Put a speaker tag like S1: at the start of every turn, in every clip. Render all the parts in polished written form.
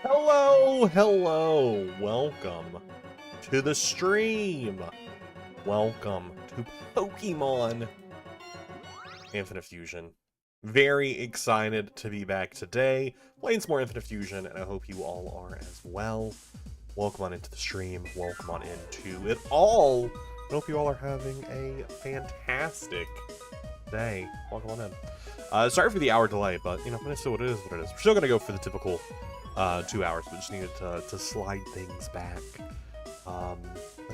S1: Hello, welcome to the stream. Welcome to Pokemon Infinite Fusion. Very excited to be back today, playing some more Infinite Fusion, and I hope you all are as well. Welcome on into the stream, welcome on into it all. I hope you all are having a fantastic day. Welcome on in. Sorry for the hour delay, but you know, it's still what it is. We're still gonna go for the typical 2 hours, but just needed to slide things back. But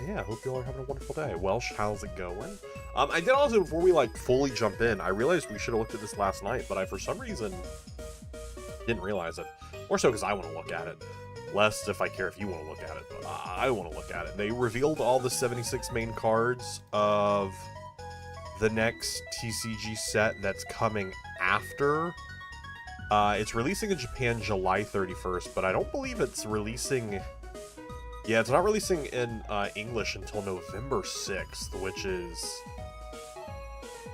S1: yeah, I hope you all are having a wonderful day. Welsh, how's it going? I did also, before we like fully jump in, I realized we should have looked at this last night, but I for some reason didn't realize it. More so because I want to look at it. Less if I care if you want to look at it, but I want to look at it. They revealed all the 76 main cards of the next TCG set that's coming after. It's releasing in Japan July 31st, but I don't believe it's releasing... Yeah, it's not releasing in English until November 6th, which is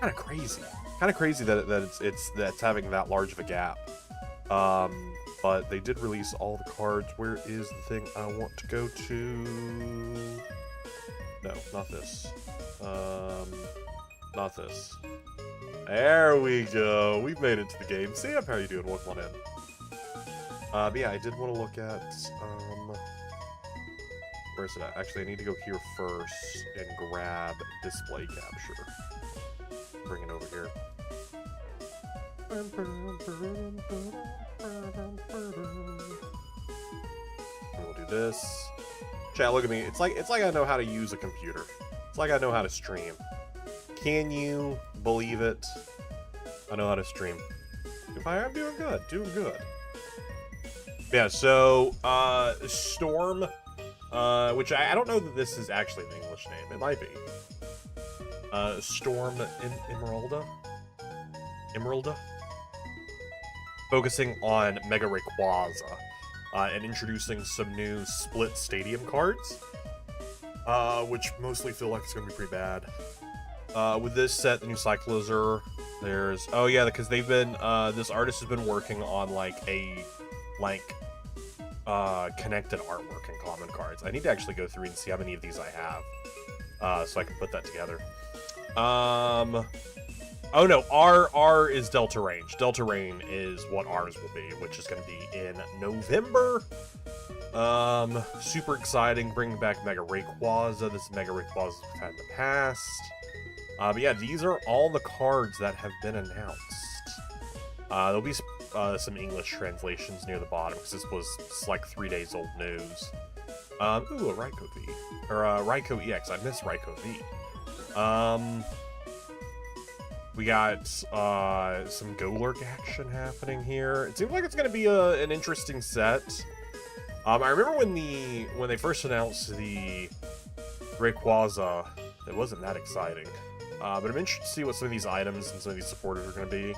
S1: kind of crazy. Kind of crazy that it's having that large of a gap. But they did release all the cards. Where is the thing I want to go to? No, not this. Not this. There we go. We've made it to the game. Sam, how are you doing? Welcome on in. But yeah, I did want to look at, where is it at? Actually, I need to go here first and grab display capture. Bring it over here. And we'll do this. Chat, look at me. It's like I know how to use a computer. It's like I know how to stream. Can you believe it? I know how to stream. I'm doing good, doing good. Yeah, so, Storm, which I don't know that this is actually an English name. It might be. Storm Emeralda? Focusing on Mega Rayquaza, and introducing some new split stadium cards, which mostly feel like it's going to be pretty bad. With this set, the new Cyclizar, there's... Oh yeah, because they've been, this artist has been working on, like, a, connected artwork in common cards. I need to actually go through and see how many of these I have, so I can put that together. Oh no, R is Delta Range. Delta Rain is what ours will be, which is going to be in November. Super exciting, bringing back Mega Rayquaza. This is Mega Rayquaza we've had in the past. But yeah, these are all the cards that have been announced. There'll be some English translations near the bottom, because this was like 3 days old news. Ooh, a Raikou V. Or, Raikou EX. I miss Raikou V. We got, some Golurk action happening here. It seems like it's gonna be an interesting set. I remember when they first announced the Rayquaza, it wasn't that exciting. But I'm interested to see what some of these items and some of these supporters are going to be.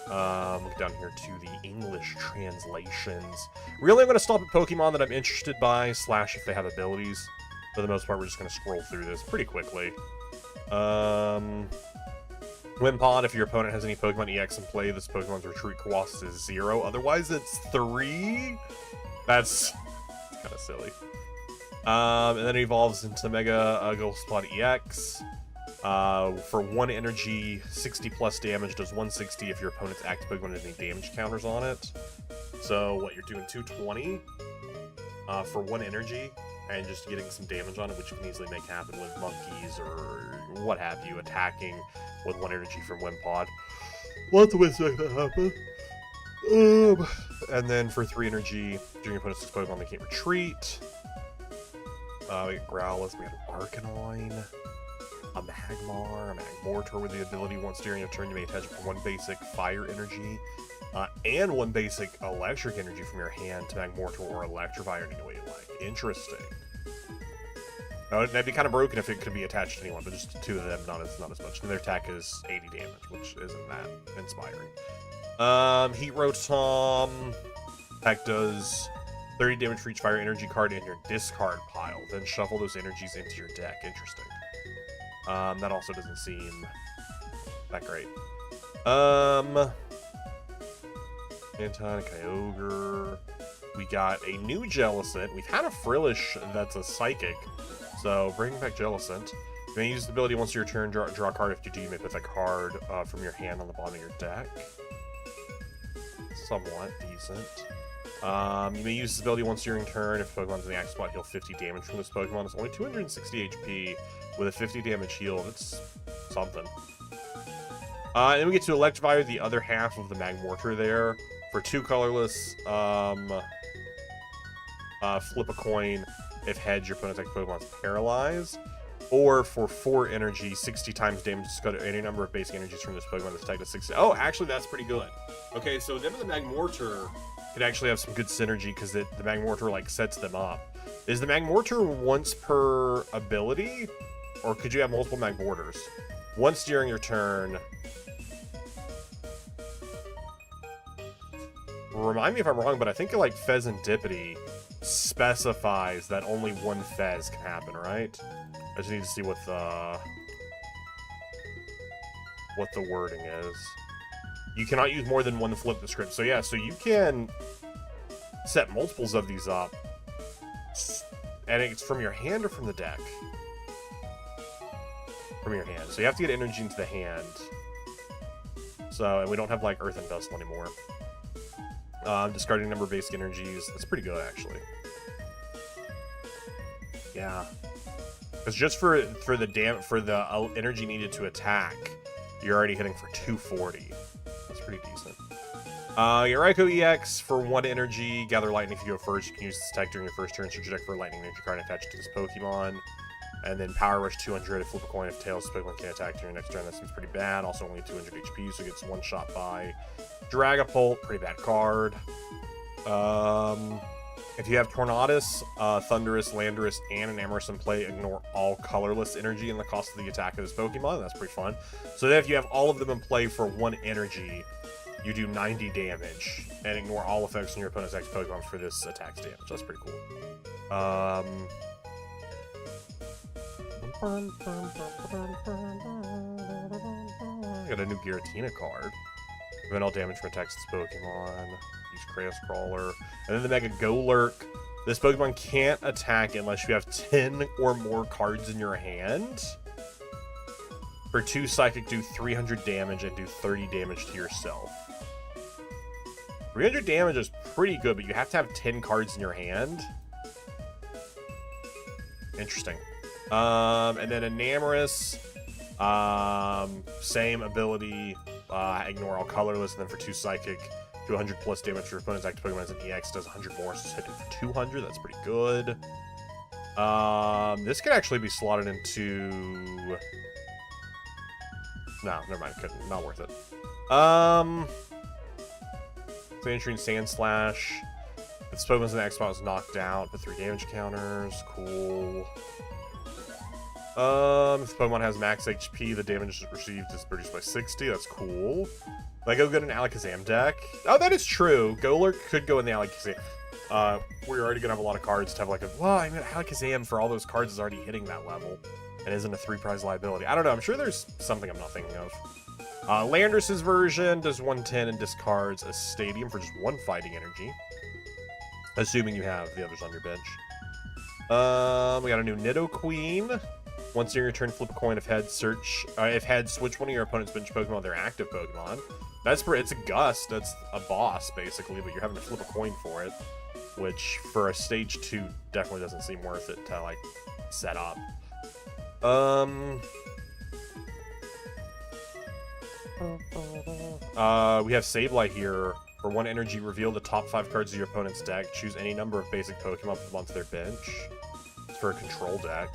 S1: Look down here to the English translations. Really, I'm going to stop at Pokemon that I'm interested by, slash if they have abilities. For the most part, we're just going to scroll through this pretty quickly. Wimpod, if your opponent has any Pokemon EX in play, this Pokemon's retreat cost is 0. Otherwise, it's 3? That's kind of silly. And then it evolves into Mega Goldspot EX. For 1 energy, 60 plus damage, does 160 if your opponent's active Pokemon has any damage counters on it. So, what, you're doing 220 for 1 energy, and just getting some damage on it, which you can easily make happen with monkeys or what have you, attacking with 1 energy from Wimpod. Lots of ways to make that happen. And then for 3 energy, during your opponent's Pokemon, they can't retreat. We got Growlithe, we got Arcanine. A Magmar, a Magmortar with the ability once during a turn you may attach for 1 basic fire energy, and 1 basic electric energy from your hand to Magmortar or Electrify in any way you like. Interesting. Now, that'd be kind of broken if it could be attached to anyone, but just 2 of them, not as much. And their attack is 80 damage, which isn't that inspiring. Heat Rotom. Attack does 30 damage for each fire energy card in your discard pile. Then shuffle those energies into your deck. Interesting. That also doesn't seem that great. Anton, Kyogre. we got a new Jellicent. We've had a Frillish that's a Psychic, so bring back Jellicent. You may use the ability once your turn, draw a card. If you do, you may put that card from your hand on the bottom of your deck. Somewhat decent. You may use this ability once during turn. If Pokemon's in the active spot, heal 50 damage from this Pokemon. It's only 260 HP with a 50 damage heal. It's something. And then we get to Electivire the other half of the Magmortar there. For 2 colorless, flip a coin. If heads, your opponent's active Pokemon's paralyzed. Or for 4 energy, 60 times damage, discard any number of basic energies from this Pokemon that's tagged to 60. Oh, actually, that's pretty good. Okay, so them and the Magmortar could actually have some good synergy because the Magmortar, like, sets them up. Is the Magmortar once per ability? Or could you have multiple Magmortars? Once during your turn. Remind me if I'm wrong, but I think, like, Fezandipity specifies that only one Fez can happen, right? I just need to see what the wording is. You cannot use more than one to flip the script. So yeah, so you can set multiples of these up. And it's from your hand or from the deck? From your hand. So you have to get energy into the hand. So, and we don't have, like, Earth and Dust anymore. Discarding a number of basic energies. That's pretty good, actually. Yeah. Because just for the energy needed to attack, you're already hitting for 240. That's pretty decent. Your Raikou EX for 1 energy, gather lightning. If you go first, you can use this attack during your first turn. Search your deck for a lightning energy card attached to this Pokemon. And then Power Rush 200, flip a coin. If Tails, this Pokemon can't attack during your next turn. That seems pretty bad. Also only 200 HP, so it gets one shot by Dragapult. Pretty bad card. If you have Tornadus, Thundurus, Landorus, and an Amorous in play, ignore all colorless energy in the cost of the attack of this Pokemon. That's pretty fun. So then if you have all of them in play for 1 energy, you do 90 damage, and ignore all effects on your opponent's active Pokemon for this attack's damage. That's pretty cool. Got a new Giratina card. Prevent all damage from attacks this Pokemon. Use Kratos Crawler. And then the Mega Golurk. This Pokemon can't attack unless you have 10 or more cards in your hand. For 2 Psychic, do 300 damage and do 30 damage to yourself. 300 damage is pretty good, but you have to have 10 cards in your hand. Interesting. And then Enamorous. Same ability. Ignore all colorless, and then for 2 Psychic, do 100 plus damage to your opponent's active Pokemon as an EX, does 100 more, so it's hitting for 200. That's pretty good. This could actually be slotted into... No, never mind. Couldn't. Not worth it. Sandstream, Sandslash. If this Pokemon's in the X spot, is knocked out, put 3 damage counters. Cool. If the Pokemon has max HP, the damage received is reduced by 60. That's cool. Like, go get an Alakazam deck. Oh, that is true. Golurk could go in the Alakazam. We're already gonna have a lot of cards to have like a... Well, I mean, Alakazam for all those cards is already hitting that level. And isn't a 3-prize liability. I don't know. I'm sure there's something I'm not thinking of. Landorus's version does 110 and discards a Stadium for just 1 fighting energy. Assuming you have the others on your bench. We got a new Nidoqueen. Once during your turn, flip a coin. If heads, switch one of your opponent's bench Pokemon, their active Pokemon. It's a Gust. That's a boss, basically, but you're having to flip a coin for it. Which, for a stage 2, definitely doesn't seem worth it to, like, set up. We have Sableye here. For 1 energy, reveal the top 5 cards of your opponent's deck. Choose any number of basic Pokemon put onto their bench. It's for a control deck.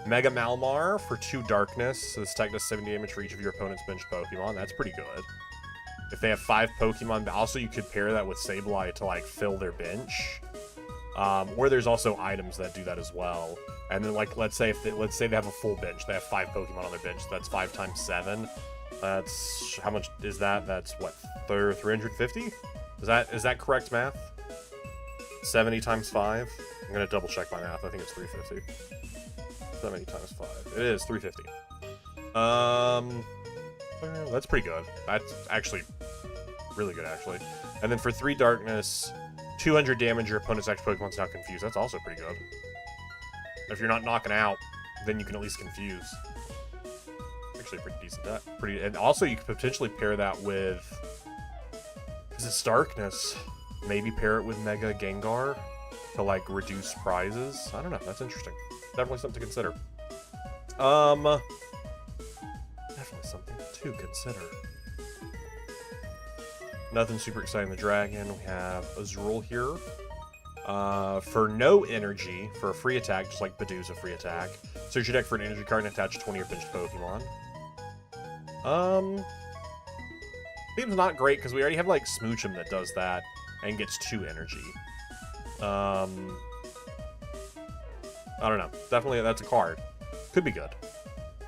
S1: Mega Malmar for 2 darkness. So this attack does 70 damage for each of your opponent's bench Pokemon. That's pretty good. If they have 5 Pokemon, also you could pair that with Sableye to like fill their bench. Or there's also items that do that as well. And then like let's say they have a full bench, they have 5 Pokemon on their bench. So that's 5 times 7. That's how much is that? That's what, 350? Is that correct math? 70 times 5. I'm gonna double check my math. I think it's 350. 70 times 5. It is 350. That's pretty good. That's actually really good, actually. And then for 3 darkness, 200 damage, your opponent's active Pokemon's now confused. That's also pretty good. If you're not knocking out, then you can at least confuse. Actually, pretty decent. And also, you could potentially pair that with... Because it's Darkness. Maybe pair it with Mega Gengar to, like, reduce prizes. I don't know. That's interesting. Definitely something to consider. Definitely something to consider. Nothing super exciting. The Dragon. We have Azurill here. For no energy, for a free attack, just like Badoo's a free attack, search your deck for an energy card and attach 20 or benched Pokemon. Seems not great, because we already have, like, Smoochum that does that and gets 2 energy. I don't know. Definitely, that's a card. Could be good.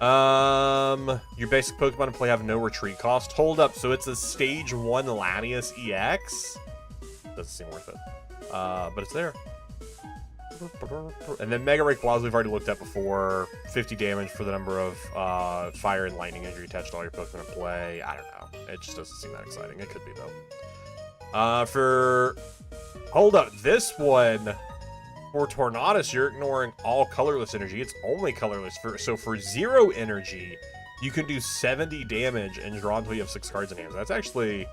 S1: Your basic Pokemon in play have no retreat cost. Hold up, so it's a Stage 1 Lanius EX? Doesn't seem worth it. But it's there. And then Mega Rayquaza we've already looked at before. 50 damage for the number of fire and lightning injury attached to all your Pokemon in play. I don't know. It just doesn't seem that exciting. It could be, though. Hold up. This one... For Tornadus, you're ignoring all colorless energy. It's only colorless. So for 0 energy, you can do 70 damage and draw until you have 6 cards in hand. That's actually...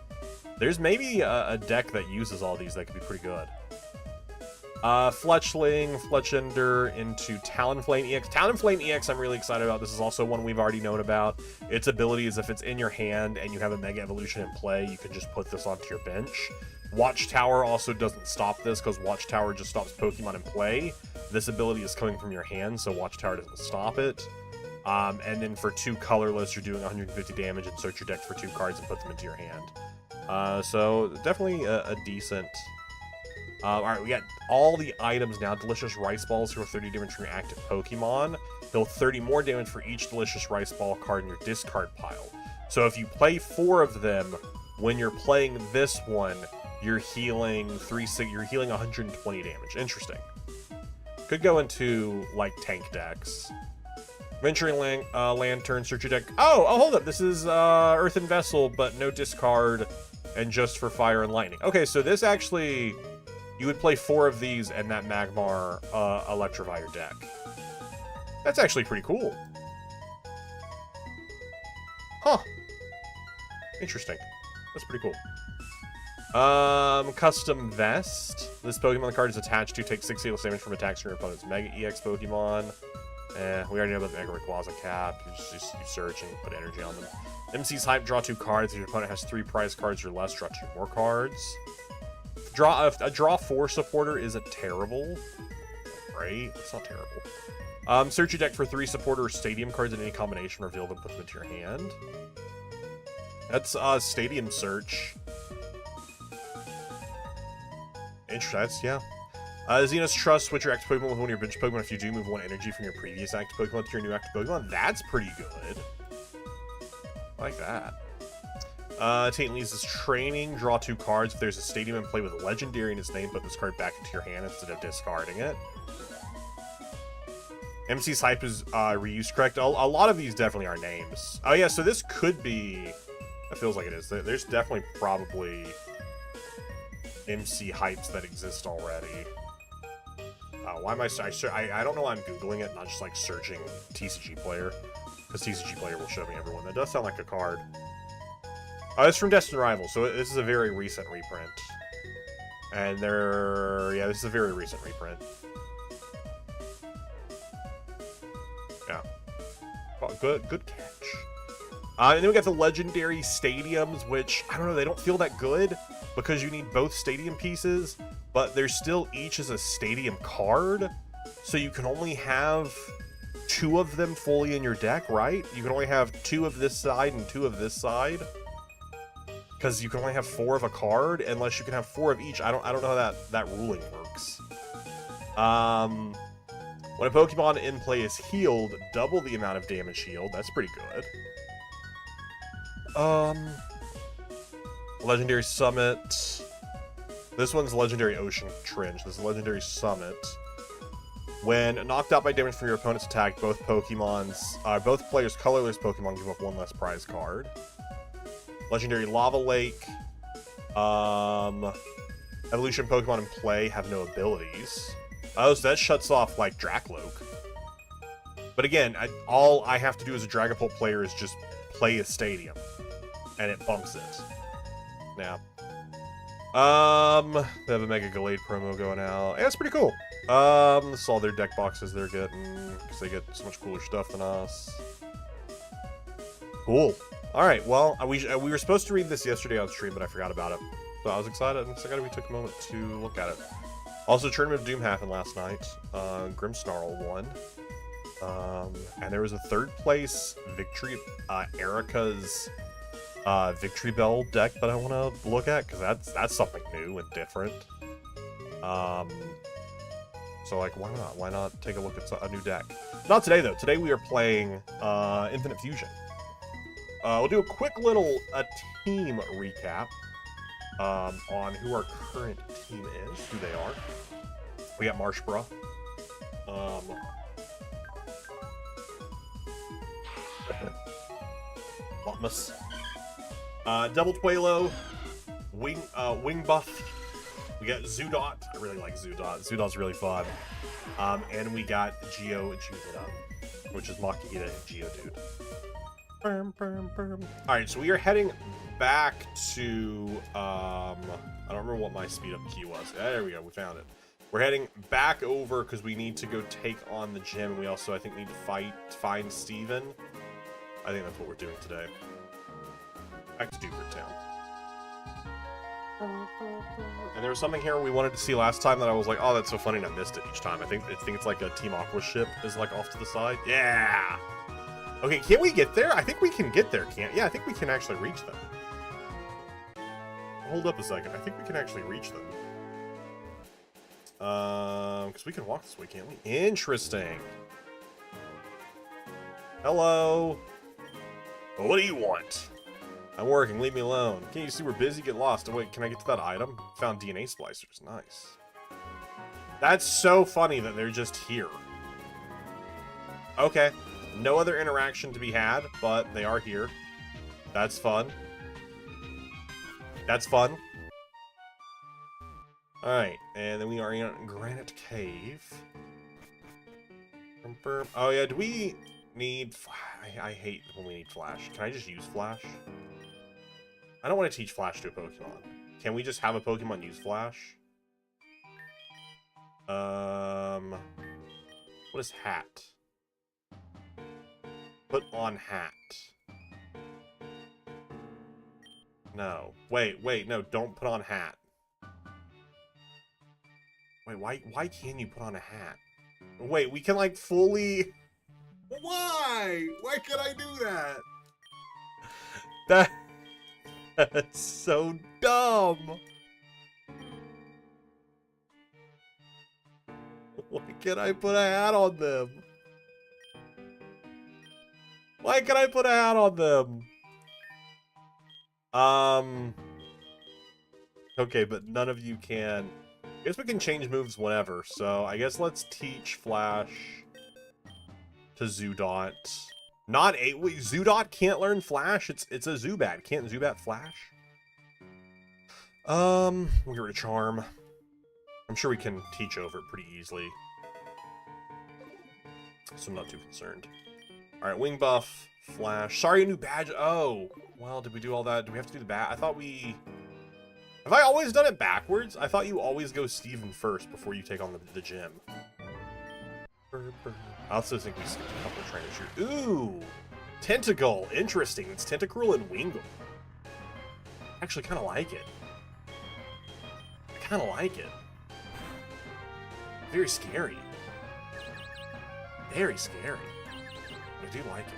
S1: There's maybe a deck that uses all these that could be pretty good. Fletchling, Fletchender into Talonflame EX. Talonflame EX I'm really excited about. This is also one we've already known about. Its ability is if it's in your hand and you have a Mega Evolution in play, you can just put this onto your bench. Watchtower also doesn't stop this, because Watchtower just stops Pokemon in play. This ability is coming from your hand, so Watchtower doesn't stop it. And then for 2 colorless, you're doing 150 damage and search your deck for 2 cards and put them into your hand. So definitely a decent... Alright, we got all the items now. Delicious Rice Balls heal 30 damage from your active Pokemon. Heal 30 more damage for each Delicious Rice Ball card in your discard pile. So if you play 4 of them, when you're playing this one, you're healing 120 damage. Interesting. Could go into, like, tank decks. Venturing Lantern, search your deck. Oh, hold up. This is Earthen Vessel, but no discard, and just for fire and lightning. Okay, so this actually... You would play 4 of these and that Magmar Electrify your deck. That's actually pretty cool. Huh. Interesting. That's pretty cool. Custom Vest. This Pokemon card is attached to take 6 heal damage from attacks from your opponent's Mega EX Pokemon. We already know about the Mega Rayquaza cap. You search and put energy on them. MC's Hype, draw 2 cards. If your opponent has 3 prize cards or less, draw 2 more cards. A draw 4 supporter isn't terrible. Right? It's not terrible. Search your deck for 3 supporter or stadium cards in any combination, reveal them, put them into your hand. That's Stadium Search. Interesting, yeah. Xenos Trust, switch your active Pokemon with one of your bench Pokemon. If you do, move 1 energy from your previous active Pokemon to your new active Pokemon. That's pretty good. I like that. Tate Lee's training, draw 2 cards. If there's a stadium in play with Legendary in its name, put this card back into your hand instead of discarding it. MC's Hype is reuse correct. A lot of these definitely are names. Oh yeah, so this could be... It feels like it is. There's definitely probably MC Hypes that exist already. Why am I don't know why I'm Googling it, not just like searching TCG Player. Because TCG Player will show me everyone. That does sound like a card. It's from Destined Rivals, so this is a very recent reprint. And yeah, this is a very recent reprint. Yeah. Oh, good catch. And then we got the Legendary Stadiums, which, I don't know, they don't feel that good because you need both stadium pieces, but they're still each as a stadium card, so you can only have 2 of them fully in your deck, right? You can only have 2 of this side and 2 of this side. Because you can only have 4 of a card, unless you can have 4 of each. I don't know how that ruling works. When a Pokemon in play is healed, double the amount of damage healed. That's pretty good. Legendary Summit. This one's Legendary Ocean Trench. This is Legendary Summit. When knocked out by damage from your opponent's attack, both players' colorless Pokemon give up 1 less prize card. Legendary Lava Lake. Evolution Pokemon in play have no abilities. Oh, so that shuts off, like, Dracloak. But again, all I have to do as a Dragapult player is just play a stadium. And it bumps it. Now. They have a Mega Gallade promo going out. Yeah, it's pretty cool. This is all their deck boxes they're getting, because they get so much cooler stuff than us. Cool. Alright, well, we were supposed to read this yesterday on stream, but I forgot about it. So I was excited, and so we took a moment to look at it. Also, Tournament of Doom happened last night. Grimmsnarl won. And there was a third place victory, Erica's Victory Bell deck that I want to look at, because that's something new and different. So, like, why not? Why not take a look at a new deck? Not today, though. Today we are playing Infinite Fusion. We'll do a quick little team recap on who our current team is, who they are. We got Marshborough. Lotmus. Double Twalo. Wing Buff. We got Zoodot. I really like Zoodot. Zoodot's really fun. And we got Geo Judita, which is Makihita and Geodude. Alright, so we are heading back to, I don't remember what my speed up key was. There we go, we found it. We're heading back over because we need to go take on the gym. We also, I think, need to find Steven. I think that's what we're doing today. Back to Dewford Town. And there was something here we wanted to see last time that I was like, oh, that's so funny, and I missed it each time. I think it's like a Team Aqua ship is like off to the side. Yeah! Okay, can't we get there? I think we can get there, can't? Yeah, I think we can actually reach them. Hold up a second. I think we can actually reach them. Because we can walk this way, can't we? Interesting. Hello. What do you want? I'm working. Leave me alone. Can't you see we're busy? Get lost. Oh, wait, can I get to that item? Found DNA splicers. Nice. That's so funny that they're just here. Okay. No other interaction to be had, but they are here. That's fun. That's fun. Alright, and then we are in Granite Cave. Oh yeah, do we need... I hate when we need Flash. Can I just use Flash? I don't want to teach Flash to a Pokemon. Can we just have a Pokemon use Flash? What is Hat? Put on Hat. No. Wait, no, don't put on Hat. Wait, why can't you put on a hat? Wait, we can, like, fully... Why? Why can I do that? That's so dumb. Why can't I put a hat on them? Why can I put a hat on them? Okay, but none of you can. I guess we can change moves whenever, so I guess let's teach Flash to Zoodot. Wait, Zoodot can't learn Flash? It's a Zubat. Can't Zubat Flash? We'll get rid of Charm. I'm sure we can teach over it pretty easily. So I'm not too concerned. Alright, Wing Buff, Flash. Sorry, a new badge. Oh, well, did we do all that? Do we have to do the badge? I thought we... Have I always done it backwards? I thought you always go Steven first before you take on the gym. I also think we skipped a couple of trainers here. Ooh! Tentacle! Interesting. It's Tentacruel and Wingull. I actually kind of like it. I kind of like it. Very scary. Very scary. I do like it.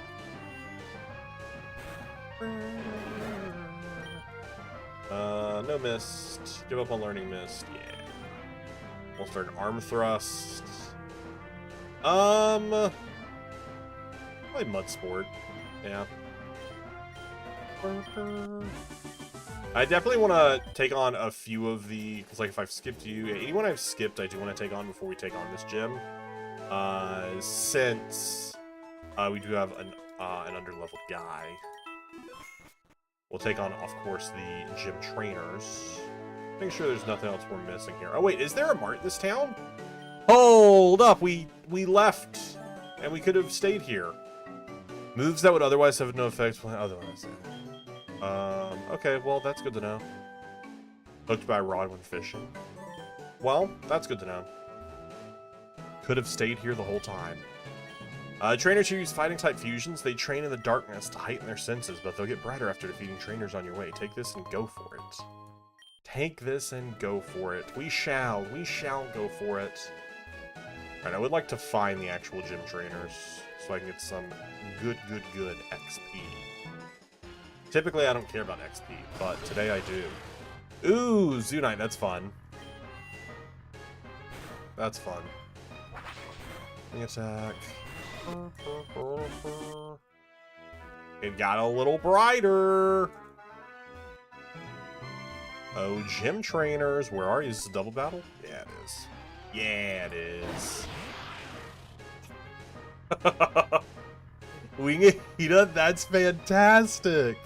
S1: No Mist. Give up on learning Mist. Yeah. We'll start an Arm Thrust. Probably Mud Sport. Yeah. I definitely want to take on a few of the... Because, like, if I've skipped you... Anyone I've skipped, I do want to take on before we take on this gym. Since we do have an underleveled guy. We'll take on, of course, the gym trainers. Make sure there's nothing else we're missing here. Oh wait, is there a mart in this town? Hold up, we left, and we could have stayed here. Moves that would otherwise have no effect. Otherwise, okay, well that's good to know. Hooked by a rod when fishing. Well, that's good to know. Could have stayed here the whole time. Trainers who use fighting type fusions, they train in the darkness to heighten their senses, but they'll get brighter after defeating trainers on your way. Take this and go for it. Take this and go for it. We shall go for it. Alright, I would like to find the actual gym trainers so I can get some good XP. Typically, I don't care about XP, but today I do. Ooh, Zunite, that's fun. That's fun. Wing attack. It got a little brighter. Oh, gym trainers, where are you? Is this a double battle? Yeah, it is. Yeah, it is. Wingahita, that's fantastic.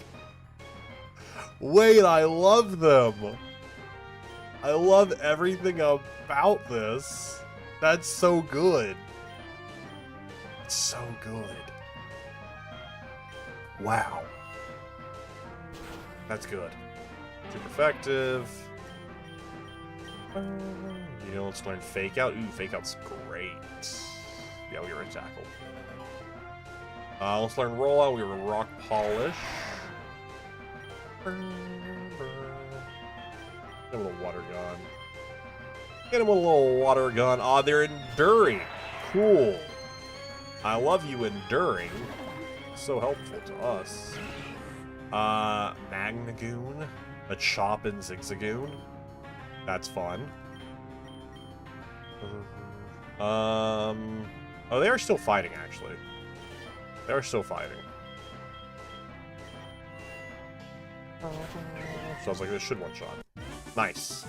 S1: Wait, I love them. I love everything about this. That's so good. It's so good. Wow. That's good. Super effective. You know, let's learn Fake Out. Ooh, Fake Out's great. Yeah, we were in Tackle. Let's learn Rollout. We were Rock Polish. Get him with a water gun. Get him with a little water gun. Aw, they're enduring. Cool. I love you enduring. So helpful to us. Magnagoon. A Chop and Zigzagoon. That's fun. Oh, they are still fighting, actually. They are still fighting. Sounds like this should one-shot. Nice.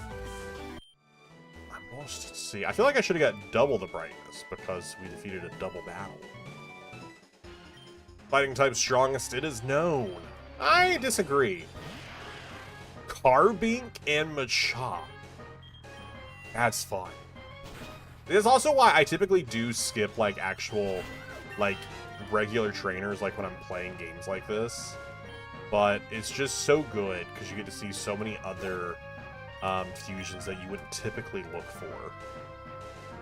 S1: I'm lost. See, I feel like I should have got double the brightness because we defeated a double battle. Fighting type strongest, it is known. I disagree. Carbink and Machop. That's fun. This is also why I typically do skip, like, actual, like, regular trainers, like, when I'm playing games like this. But it's just so good, because you get to see so many other fusions that you wouldn't typically look for.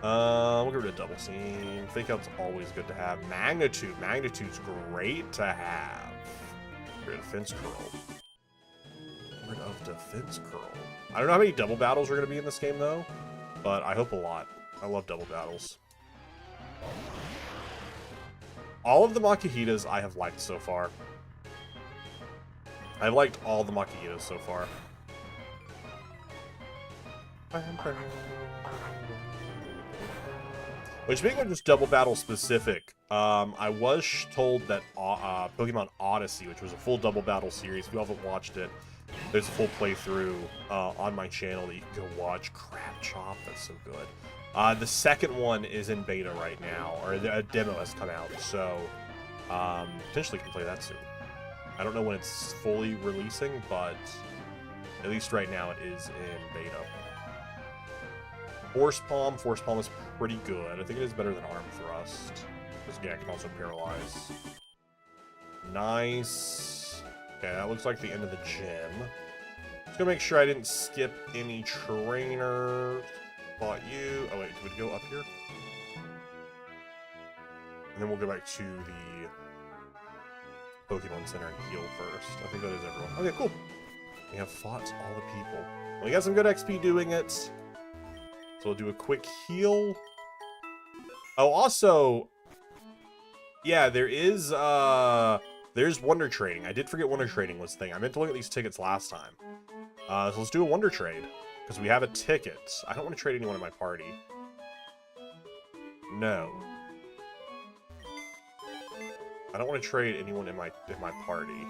S1: We'll get rid of Double Seam. Fake Out's always good to have. Magnitude. Magnitude's great to have. Get rid of Defense Curl. Get rid of Defense Curl. I don't know how many double battles are going to be in this game, though, but I hope a lot. I love double battles. All of the Makuhitas I have liked so far. I've liked all the Makuhitas so far. Which, speaking of just double battle specific, I was told that Pokemon Odyssey, which was a full double battle series, if you haven't watched it, there's a full playthrough on my channel that you can go watch. Crab Chop, that's so good. The second one is in beta right now, or a demo has come out, so potentially can play that soon. I don't know when it's fully releasing, but at least right now it is in beta. Force Palm is pretty good. I think it is better than Arm Thrust, because yeah, it can also paralyze. Nice. Okay, that looks like the end of the gym. Just gonna make sure I didn't skip any trainers. Bought you. Oh wait, do we go up here? And then we'll go back to the Pokemon Center and heal first. I think that is everyone. Okay, cool. We have fought all the people. Well, we got some good XP doing it. So we'll do a quick heal. Oh, also, yeah, there's Wonder Trading. I did forget Wonder Trading was a thing. I meant to look at these tickets last time. So let's do a Wonder Trade. Because we have a ticket. I don't want to trade anyone in my party. No. I don't want to trade anyone in my party.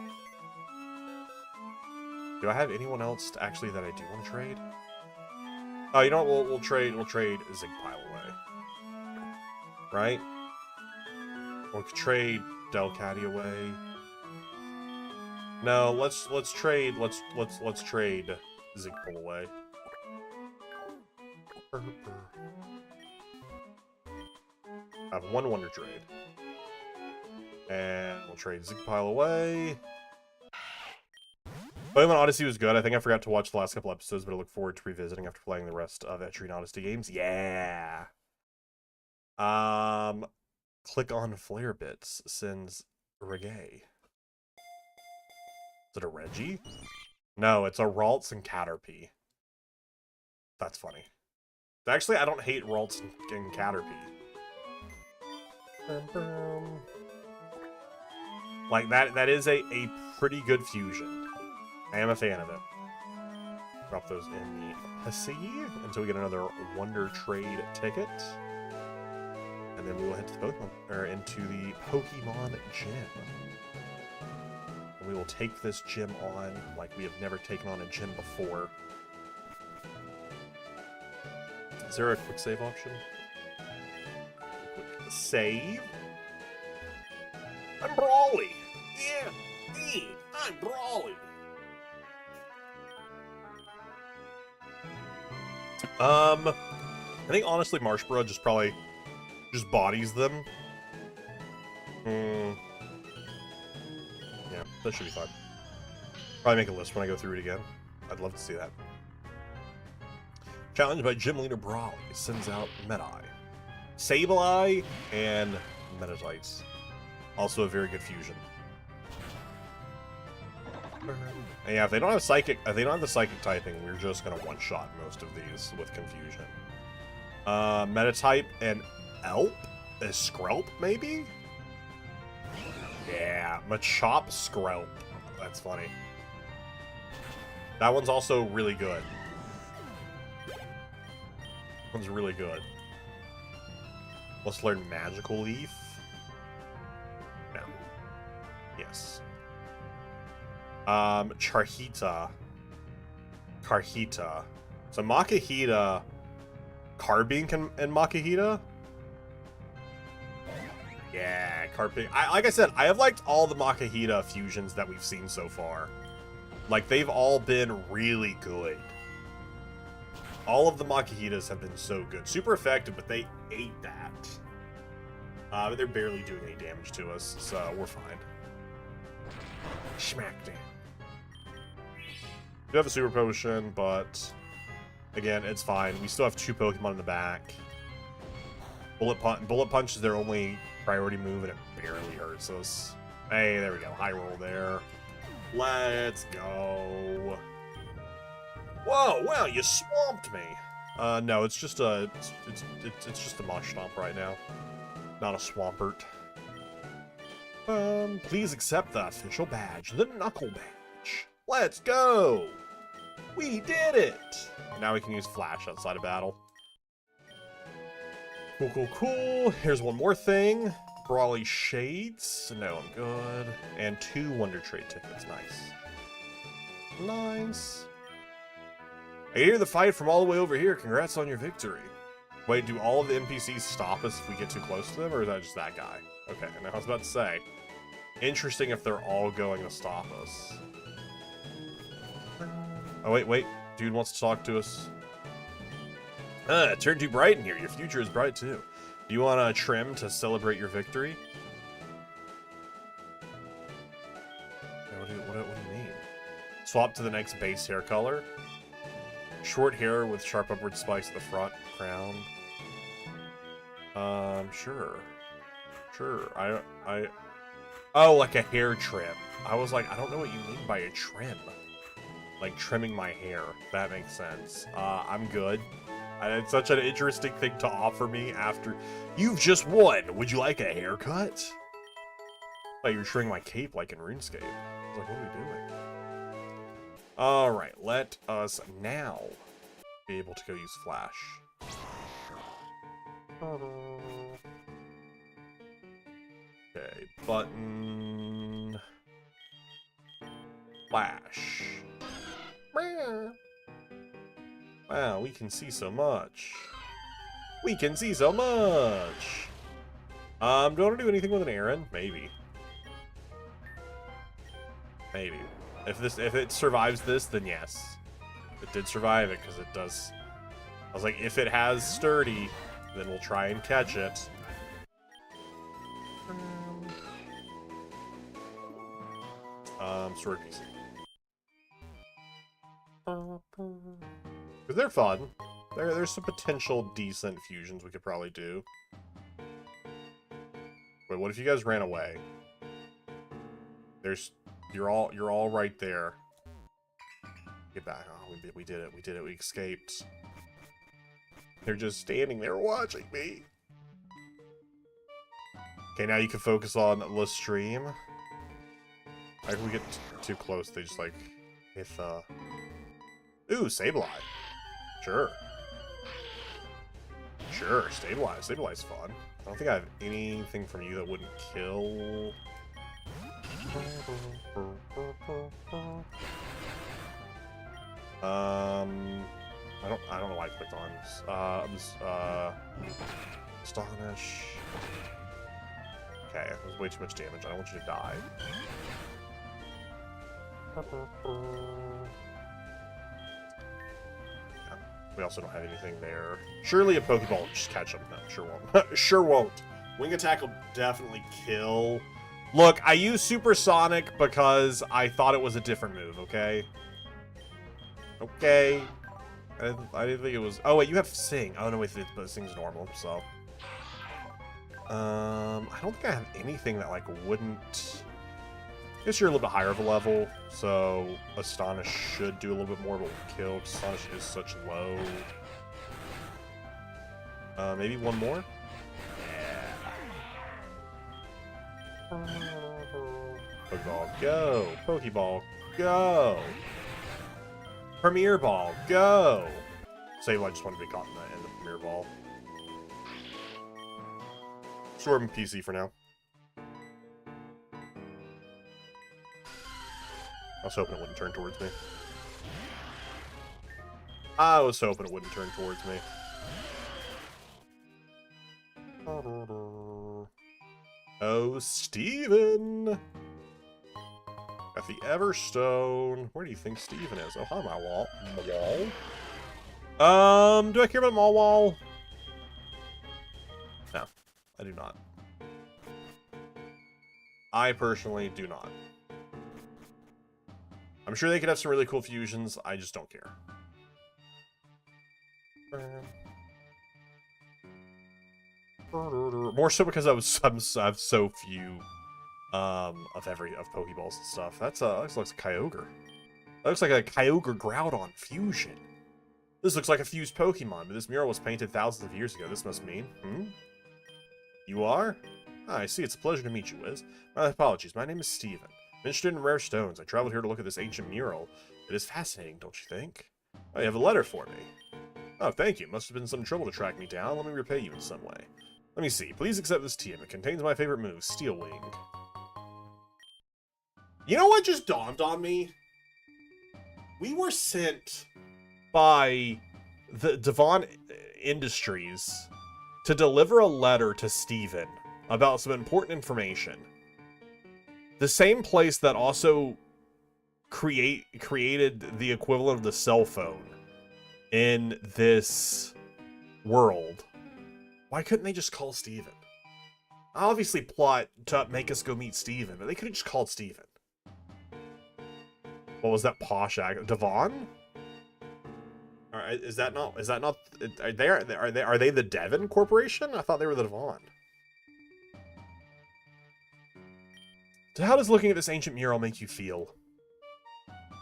S1: Do I have anyone else actually that I do want to trade? Oh, you know what? We'll trade Zigpile away. Right? Or we could trade Delcatty away. No, let's trade Zigpile away. I have one Wonder Trade. And we'll trade Zigpile away. Pokemon Odyssey was good. I think I forgot to watch the last couple episodes, but I look forward to revisiting after playing the rest of Etrian Odyssey games. Yeah! Click on Flare Bits sends Reggae. Is it a Reggie? No, it's a Ralts and Caterpie. That's funny. Actually, I don't hate Ralts and Caterpie. Like, that is a pretty good fusion. I am a fan of it. Drop those in the pussy until we get another Wonder Trade ticket. And then we will head to the Pokemon, or into the Pokemon Gym. And we will take this gym on like we have never taken on a gym before. Is there a quick save option? Quick save? I'm Brawly! Yeah, me! I'm Brawly! I think honestly Marshborough just probably just bodies them. Yeah, that should be fine. Probably make a list when I go through it again. I'd love to see that. Challenged by Gym Leader Brawly sends out Medai, Sableye, and Metatites. Also a very good fusion. And yeah, if they don't have the psychic typing, we're just gonna one-shot most of these with confusion. Metatype and Elp? Is Skrelp, maybe? Yeah, Machop Skrelp. That's funny. That one's also really good. That one's really good. Let's learn Magical Leaf. No. Yes. Charhita. Carhita. So Makahita, Carbink and Makahita? Yeah, Carbink. Like I said, I have liked all the Makahita fusions that we've seen so far. Like, they've all been really good. All of the Makahitas have been so good. Super effective, but they ate that. But they're barely doing any damage to us, so we're fine. Smackdown. We have a Super Potion, but again, it's fine. We still have 2 Pokemon in the back. Bullet Punch is their only priority move, and it barely hurts us. Hey, there we go. High roll there. Let's go. Whoa! Wow, you swamped me. No, it's just a it's just a Mush Stomp right now, not a Swampert. Please accept the official badge, the Knuckle Badge. Let's go! We did it! Now we can use Flash outside of battle. Cool, cool, cool. Here's one more thing. Brawly Shades. No, I'm good. And 2 Wonder Trade tickets. Nice. Nice. I hear the fight from all the way over here. Congrats on your victory. Wait, do all of the NPCs stop us if we get too close to them, or is that just that guy? Okay, and I was about to say, interesting if they're all going to stop us. Oh, wait. Dude wants to talk to us. It turned too bright in here. Your future is bright, too. Do you want a trim to celebrate your victory? What do you mean? Swap to the next base hair color. Short hair with sharp upward spikes at the front, crown. Sure. Oh, like a hair trim. I was like, I don't know what you mean by a trim. Like trimming my hair. That makes sense. I'm good. It's such an interesting thing to offer me after you've just won. Would you like a haircut? Like you're trimming my cape like in RuneScape. I was like, what are we doing? Alright, let us now be able to go use Flash. Okay, button. Flash. Wow, we can see so much. We can see so much! Do I want to do anything with an Aaron? Maybe. Maybe. If it survives this, then yes. It did survive it, because it does I was like, if it has sturdy, then we'll try and catch it. Sword PC. Because they're fun. There's some potential decent fusions we could probably do. Wait, what if you guys ran away? You're all right there. Get back. Oh, we did it. We did it. We escaped. They're just standing there watching me. Okay, now you can focus on the stream. If we get too close, they just like hit Ooh, Sableye. Sure. Sure, Stabilize. Stabilize fun. I don't think I have anything from you that wouldn't kill. I don't know why I clicked on this. Astonish. Okay, that was way too much damage. I don't want you to die. Yeah, we also don't have anything there. Surely a Pokeball will just catch him. No, sure won't. Sure won't. Wing Attack will definitely kill. Look, I used Supersonic because I thought it was a different move, okay? Okay. I didn't think it was... Oh, wait, you have Sing. Oh, no, wait, but Sing's normal, so... I don't think I have anything that, like, wouldn't... I guess you're a little bit higher of a level, so Astonish should do a little bit more, but will kill, because Astonish is such low. Maybe one more? Yeah. Pokeball, go! Pokeball, go! Premier Ball, go! Sableye just wanted to be caught in the Premier Ball. Storm PC for now. I was hoping it wouldn't turn towards me. I was hoping it wouldn't turn towards me. Oh, Steven! Got the Everstone. Where do you think Steven is? Oh, hi, Mawile. Do I care about Mawile? No, I do not. I personally do not. I'm sure they could have some really cool fusions. I just don't care. More so because I have so few of Pokeballs and stuff. This looks like a Kyogre. That looks like a Kyogre Groudon fusion. This looks like a fused Pokemon, but this mural was painted thousands of years ago. This must mean, You are? Ah, I see. It's a pleasure to meet you, Wiz. My apologies. My name is Steven. I'm interested in rare stones. I traveled here to look at this ancient mural. It is fascinating, don't you think? Oh, you have a letter for me. Oh, thank you. Must have been some trouble to track me down. Let me repay you in some way. Let me see. Please accept this TM. It contains my favorite move, Steel Wing. You know what just dawned on me? We were sent by the Devon Industries to deliver a letter to Steven about some important information. The same place that also created the equivalent of the cell phone in this world. Why couldn't they just call Steven? I obviously plot to make us go meet Steven, but they could have just called Steven. What was that posh act? Devon? Alright, is that not are they the Devon Corporation? I thought they were the Devon. So how does looking at this ancient mural make you feel?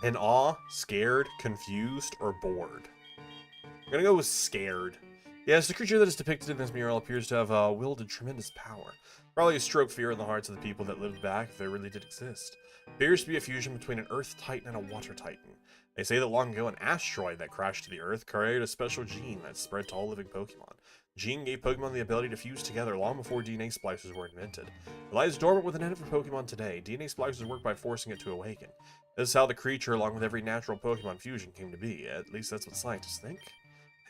S1: In awe, scared, confused, or bored? I'm gonna go with scared. Yes, the creature that is depicted in this mural appears to have wielded tremendous power. Probably a stroke fear in the hearts of the people that lived back, if they really did exist. Appears to be a fusion between an Earth Titan and a Water Titan. They say that long ago an asteroid that crashed to the Earth carried a special gene that spread to all living Pokemon. The gene gave Pokemon the ability to fuse together long before DNA splicers were invented. It lies dormant within a Pokemon today. DNA splicers work by forcing it to awaken. This is how the creature, along with every natural Pokemon fusion, came to be. At least that's what scientists think.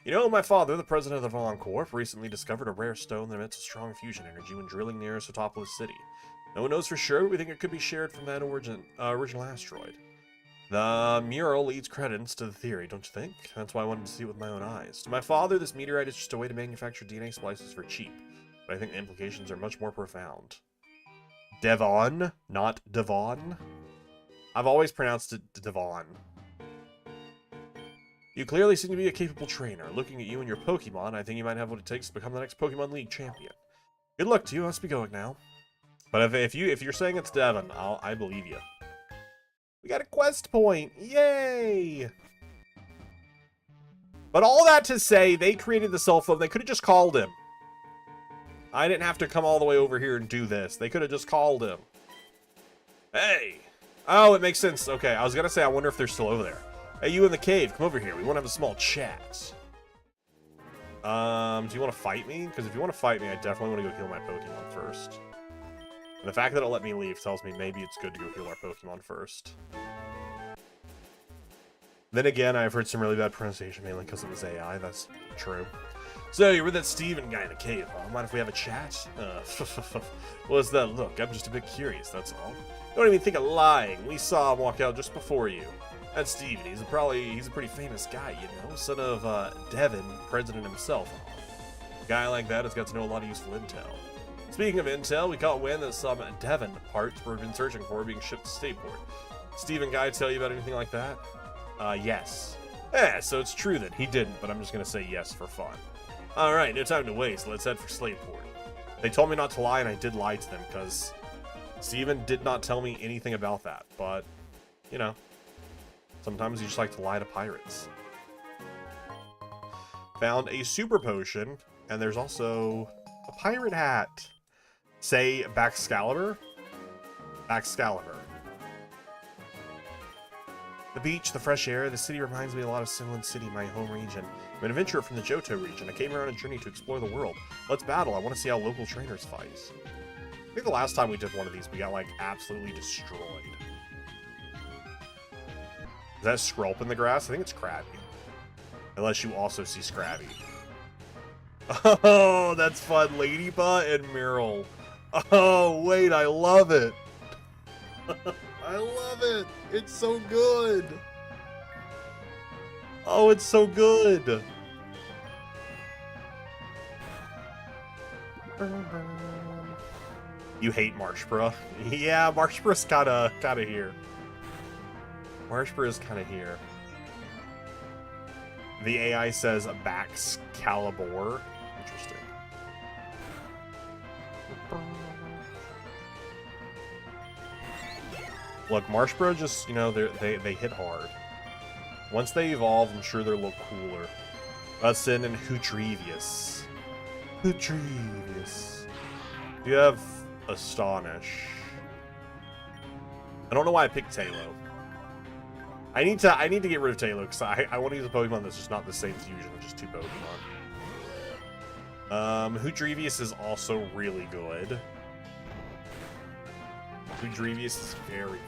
S1: You know, my father, the president of the Vaughn Corp, recently discovered a rare stone that emits a strong fusion energy when drilling near Sotopolis City. No one knows for sure, but we think it could be shared from that original asteroid. The mural leads credence to the theory, don't you think? That's why I wanted to see it with my own eyes. To my father, this meteorite is just a way to manufacture DNA splices for cheap. But I think the implications are much more profound. Devon, not Devon. I've always pronounced it Devon. You clearly seem to be a capable trainer. Looking at you and your Pokemon, I think you might have what it takes to become the next Pokemon League champion. Good luck to you. I must be going now. But if you're saying it's Devon, I believe you. We got a quest point! Yay! But all that to say, they created the cell phone. They could have just called him. I didn't have to come all the way over here and do this. They could have just called him. Hey! Oh, it makes sense. Okay, I was gonna say, I wonder if they're still over there. Hey, you in the cave, come over here. We want to have a small chat. Do you want to fight me? Because if you want to fight me, I definitely want to go heal my Pokemon first. And the fact that it'll let me leave tells me maybe it's good to go heal our Pokemon first. Then again, I've heard some really bad pronunciation, mainly because it was AI. That's true. So, you're with that Steven guy in the cave, huh? Mind if we have a chat? What's that look? I'm just a bit curious, that's all. Don't even think of lying. We saw him walk out just before you. That's Steven. He's a pretty famous guy, you know? Son of, Devin, president himself. A guy like that has got to know a lot of useful intel. Speaking of intel, we caught wind that some Devon parts we've been searching for being shipped to Stateport. Steven Guy tell you about anything like that? Yes. Yeah, so it's true that he didn't, but I'm just gonna say yes for fun. Alright, no time to waste. Let's head for Slateport. They told me not to lie, and I did lie to them, because Steven did not tell me anything about that. But, you know, sometimes you just like to lie to pirates. Found a super potion, and there's also a pirate hat. Say Baxcalibur? Baxcalibur. The beach, the fresh air, the city reminds me a lot of Sinland City, my home region. I'm an adventurer from the Johto region. I came here on a journey to explore the world. Let's battle. I want to see how local trainers fight. I think the last time we did one of these, we got, like, absolutely destroyed. Is that Skrulp in the grass? I think it's Krabby. Unless you also see Scrabby. Oh, that's fun. Ladybug and Meryl. Oh, wait, I love it. I love it. It's so good. Oh, it's so good. You hate Marshborough? Yeah, Marshborough's kinda here. Marshborough's kinda here. The AI says Baxcalibur. Interesting. Look, Marshborough just, you know, they hit hard. Once they evolve, I'm sure they're a little cooler. Let's send in Hootrivius. Hootrivius. You have Astonish. I don't know why I picked Tailo. I need to get rid of Tailo because I want to use a Pokemon that's just not the same fusion, which is 2 Pokemon. Hootrivius is also really good. Hootrivius is very good.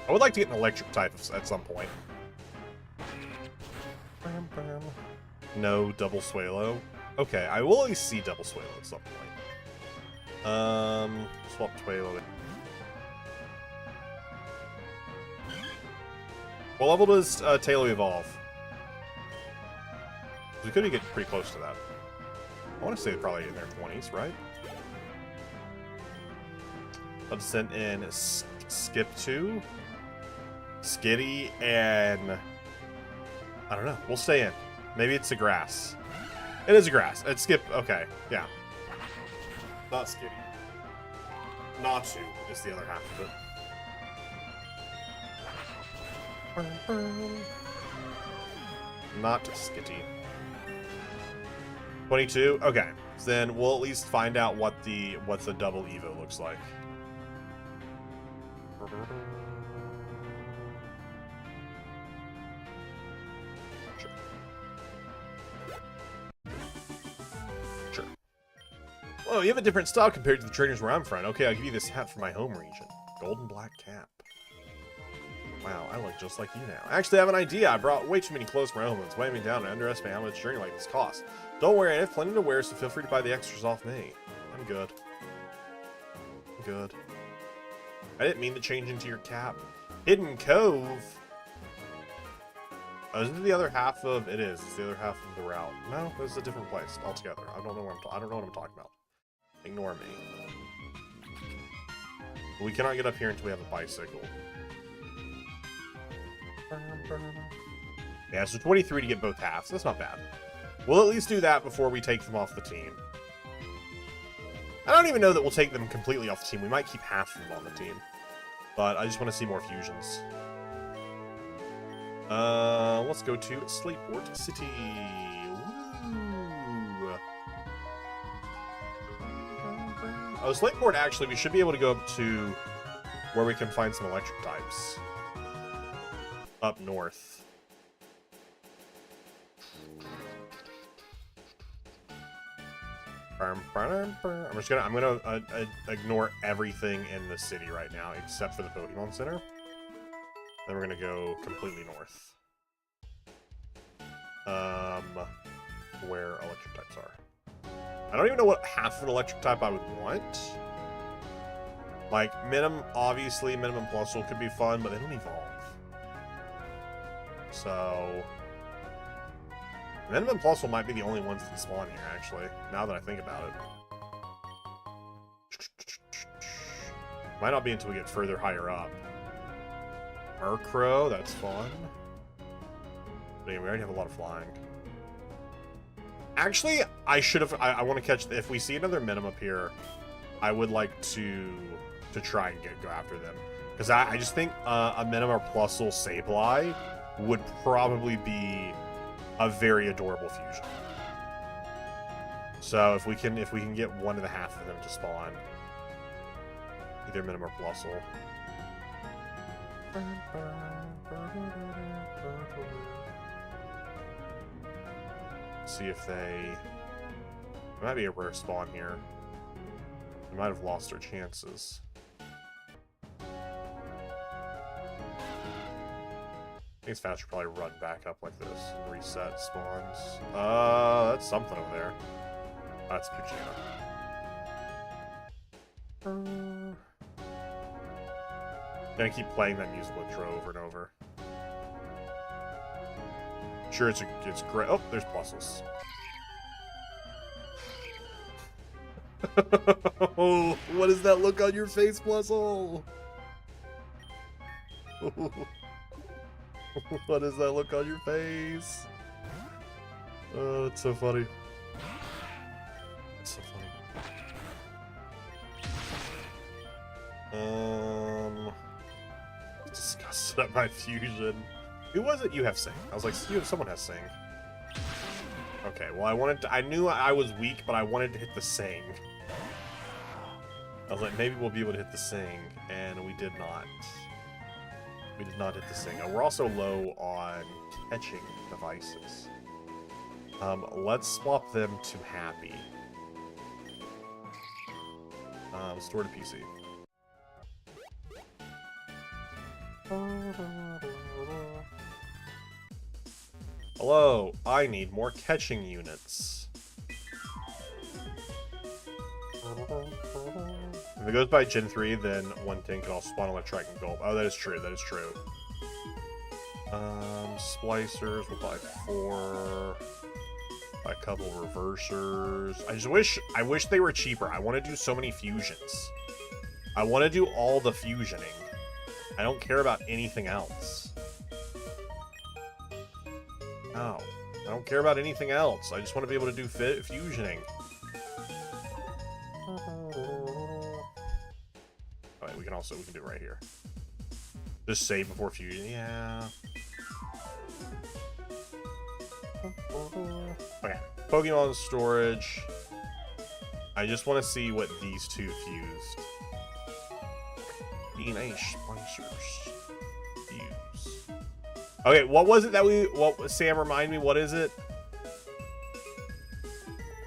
S1: I would like to get an electric type at some point. No double Swallow. Okay, I will at least see double Swallow at some point. Swap Swallow. What level does Tailo evolve? We could be getting pretty close to that. I want to say they're probably in their 20s, right? Let's send in Skip2, Skitty, and I don't know. We'll stay in. Maybe it's a grass. It is a grass. It's Skip. Okay, yeah. Not Skitty. Natu is the other half of it. Not Skitty. 22? Okay. So then we'll at least find out what the double Evo looks like. Sure. Sure. Oh, you have a different style compared to the trainers where I'm from. Okay, I'll give you this hat from my home region. Golden black cap. Wow, I look just like you now. I actually have an idea. I brought way too many clothes for my home. It's weighing me down and underestimate how much a journey like this costs. Don't worry, I have plenty to wear, so feel free to buy the extras off me. I'm good. good. I didn't mean to change into your cap. Hidden Cove? Oh, isn't it the other half of... It is. It's the other half of the route. No, it's a different place altogether. I don't know what I don't know what I'm talking about. Ignore me. We cannot get up here until we have a bicycle. Yeah, so 23 to get both halves. That's not bad. We'll at least do that before we take them off the team. I don't even know that we'll take them completely off the team. We might keep half of them on the team. But I just want to see more fusions. Let's go to Slateport City. Woo. Oh, Slateport, actually, we should be able to go up to where we can find some electric types. Up north. I'm gonna ignore everything in the city right now except for the Pokemon Center. Then we're gonna go completely north. Where electric types are. I don't even know what half of an electric type I would want. Like, obviously, minimum plus could be fun, but they don't evolve. So... Minimum plus might be the only ones that spawn here, actually, now that I think about it. Might not be until we get further higher up. Murkrow, that's fun. But yeah, we already have a lot of flying. Actually, I should have... I want to catch... If we see another Minim up here, I would like to try and go after them. Because I just think a Minim or Plusle Sableye would probably be a very adorable fusion. So if we can get one and a half of them to spawn, either Minim or Plusle. See if they... It might be a rare spawn here. We might have lost our chances. I think it's faster to probably run back up like this and reset spawns. That's something over there. That's Pugina. Gonna keep playing that musical intro over and over. Sure, it's great. Oh, there's Plusles. Oh, what is that look on your face, Plusle? What is that look on your face? Oh, it's so funny. It's so funny. Disgusted at my fusion. Who was it? You have Sing. I was like, someone has Sing. Okay, well, I knew I was weak, but I wanted to hit the Sing. I was like, maybe we'll be able to hit the Sing, and we did not. We did not hit the Sing. We're also low on catching devices. Let's swap them to Happy. Store to PC. Hello, I need more catching units. If it goes by Gen 3, then one thing can all spawn Electrike and Gulp. Oh, that is true, that is true. Splicers, we'll buy 4. Buy a couple reversers. I wish they were cheaper. I want to do so many fusions. I want to do all the fusioning. I don't care about anything else. Oh, I don't care about anything else. I just want to be able to do fusioning. Alright, we can do it right here. Just save before fusion. Yeah. Okay. Pokemon storage. I just want to see what these two fused. DNA splicers. Fuse. Okay, what was it that Sam, remind me, what is it?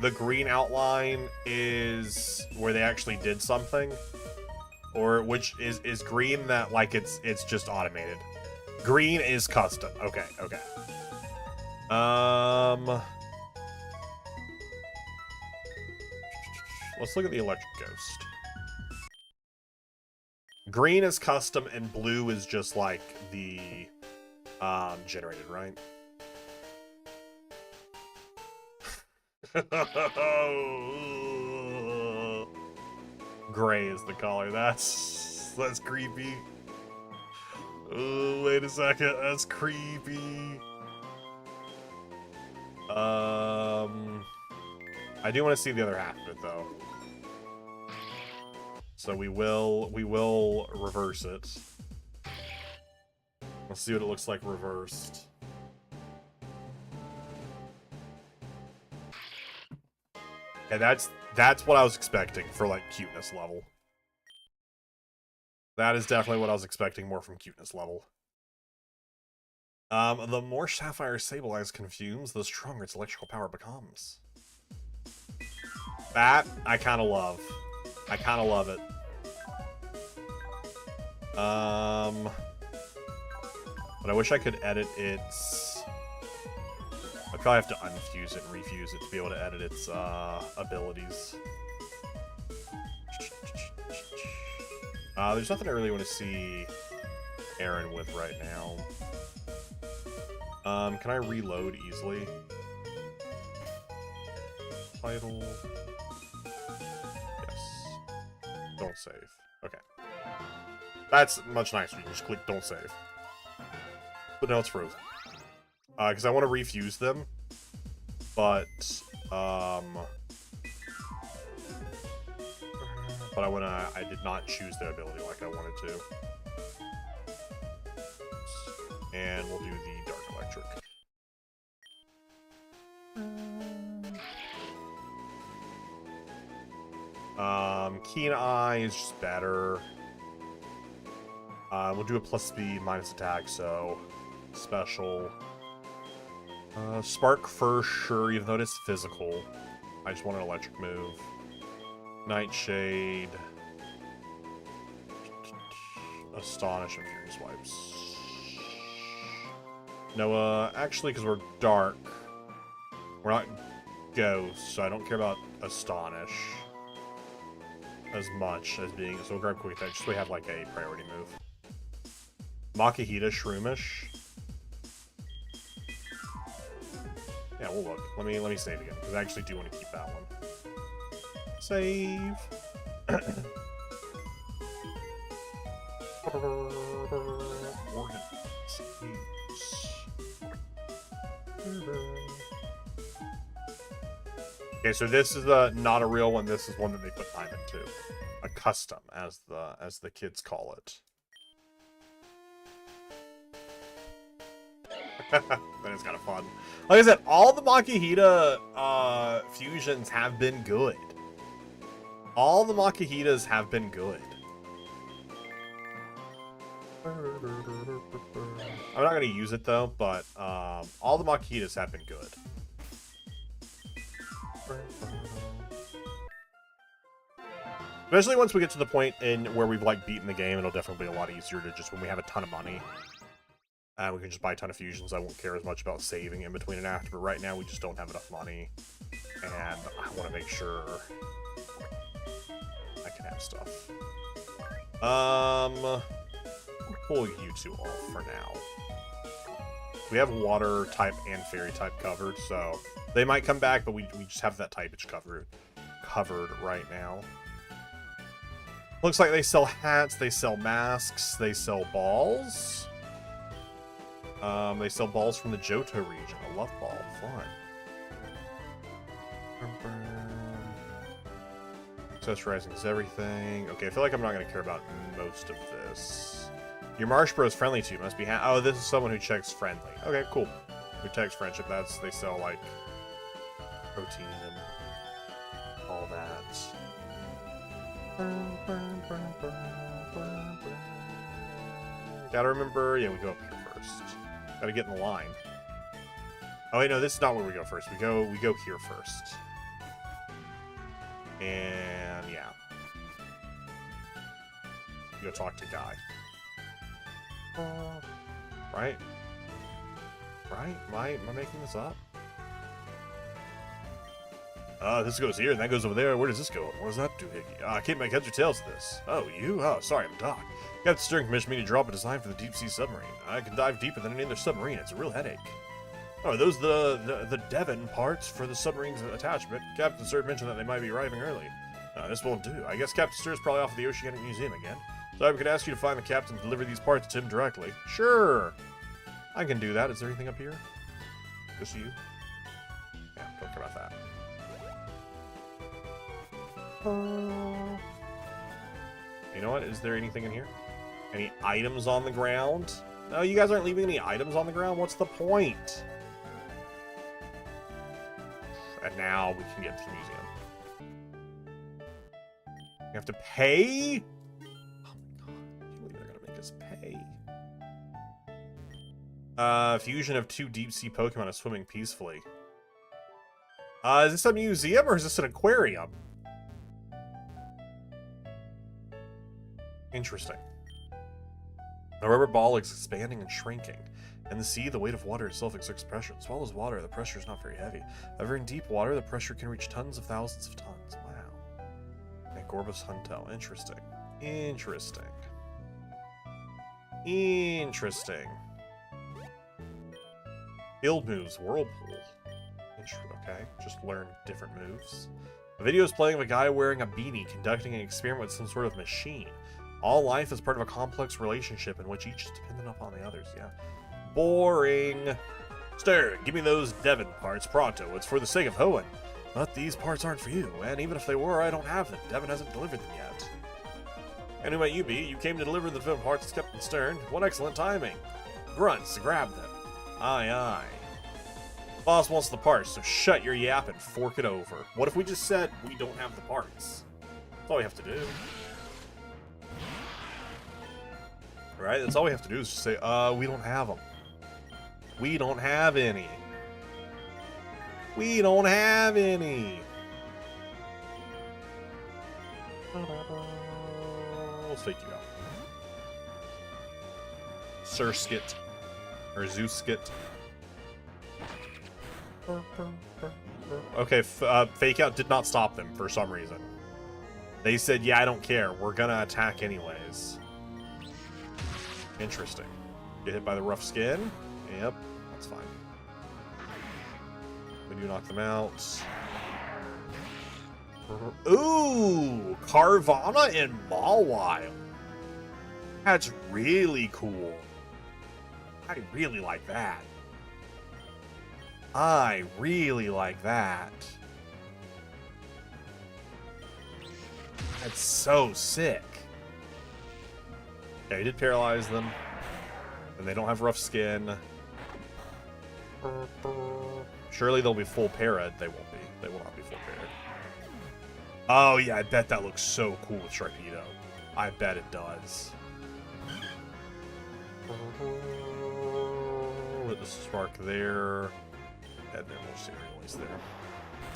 S1: The green outline is where they actually did something? Or which is green that like it's just automated? Green is custom. Okay, okay. Let's look at the Electric Ghost. Green is custom and blue is just like the generated, right? Gray is the color. That's creepy. Oh, wait a second. That's creepy. I do want to see the other half of it though. So we will reverse it. Let's see what it looks like reversed. And that's what I was expecting for like cuteness level. That is definitely what I was expecting more from cuteness level. The more Sapphire Sableye consumes, the stronger its electrical power becomes. That I kind of love. I kind of love it. But I wish I could edit its... I'd probably have to unfuse it and refuse it to be able to edit its abilities. There's nothing I really want to see Aaron with right now. Can I reload easily? Title... Yes. Don't save. Okay. That's much nicer. You can just click don't save. But now it's frozen. Because I want to refuse them. But I did not choose their ability like I wanted to. And we'll do the Dark Electric. Keen Eye is just better. We'll do a plus speed, minus attack, so special. Spark for sure, even though it is physical. I just want an electric move. Nightshade. Astonish and Fury Swipes. No, actually, because we're dark, we're not ghosts, so I don't care about Astonish as much as being, so we'll grab Quick Attack just so we have like a priority move. Makihita Shroomish. Yeah, we'll look. Let me save again, because I actually do want to keep that one. Save. Okay, so this is not a real one. This is one that they put time into, a custom, as the kids call it. That is kind of fun. Like I said, all the Makihita fusions have been good. All the Makihitas have been good. I'm not going to use it though, but all the Makihitas have been good. Especially once we get to the point in where we've like beaten the game, it'll definitely be a lot easier to just when we have a ton of money. We can just buy a ton of fusions. I won't care as much about saving in between and after, but right now we just don't have enough money. And I want to make sure I can have stuff. Pull you two off for now. We have water type and fairy type covered, so they might come back, but we just have that typage covered right now. Looks like they sell hats, they sell masks, they sell balls. They sell balls from the Johto region. A love ball. Fun. Accessorizing is everything. Okay, I feel like I'm not going to care about most of this. Your Marsh Bros friendly to you must be oh, this is someone who checks friendly. Okay, cool. Who checks friendship. They sell, like, protein and all that. Gotta remember, yeah, we go up here first. Gotta get in the line. Oh wait, no, this is not where we go first. We go here first. And yeah. Go talk to Guy. Right? Right? Am I making this up? This goes here, and that goes over there. Where does this go? What does that do, Hickey? I can't make heads or tails of this. Oh, you? Oh, sorry, I'm Doc. Captain Stern commissioned me to draw up a design for the deep-sea submarine. I can dive deeper than any other submarine. It's a real headache. Oh, are those the Devon parts for the submarine's attachment? Captain Stern mentioned that they might be arriving early. This won't do. I guess Captain Stern's probably off at the Oceanic Museum again. So I could ask you to find the captain and deliver these parts to him directly. Sure! I can do that. Is there anything up here? Just you? Yeah, don't care about that. You know what? Is there anything in here? Any items on the ground? No, you guys aren't leaving any items on the ground? What's the point? And now we can get to the museum. You have to pay? Oh my god. I can't believe they're gonna make us pay. Fusion of 2 deep-sea Pokemon is swimming peacefully. Is this a museum or is this an aquarium? Interesting. A rubber ball is expanding and shrinking. In the sea, the weight of water itself exerts pressure. It swallows water, the pressure is not very heavy. However, in deep water, the pressure can reach tons of thousands of tons. Wow. And Gorbus Huntel. Interesting. Interesting. Interesting. Field moves, Whirlpool. Okay, just learn different moves. A video is playing of a guy wearing a beanie conducting an experiment with some sort of machine. All life is part of a complex relationship in which each is dependent upon the others, yeah. Boring. Stern, give me those Devon parts pronto. It's for the sake of Hoenn. But these parts aren't for you, and even if they were, I don't have them. Devon hasn't delivered them yet. And who might you be? You came to deliver the Devon parts to Captain Stern. What excellent timing. Grunts, grab them. Aye, aye. Boss wants the parts, so shut your yap and fork it over. What if we just said we don't have the parts? That's all we have to do. Right? That's all we have to do is just say, we don't have them. We don't have any. We don't have any. Let's fake you out. Surskit. Or Zooskit. Okay, fake out did not stop them for some reason. They said, yeah, I don't care. We're gonna attack anyways. Interesting. Get hit by the rough skin? Yep, that's fine. We do knock them out. Ooh! Carvanha and Mawile. That's really cool. I really like that. I really like that. That's so sick. Yeah, he did paralyze them. And they don't have rough skin. Surely they'll be full parad. They won't be. They will not be full parad. Oh yeah, I bet that looks so cool with Sharpedo. I bet it does. With the spark there. And then we'll see release there.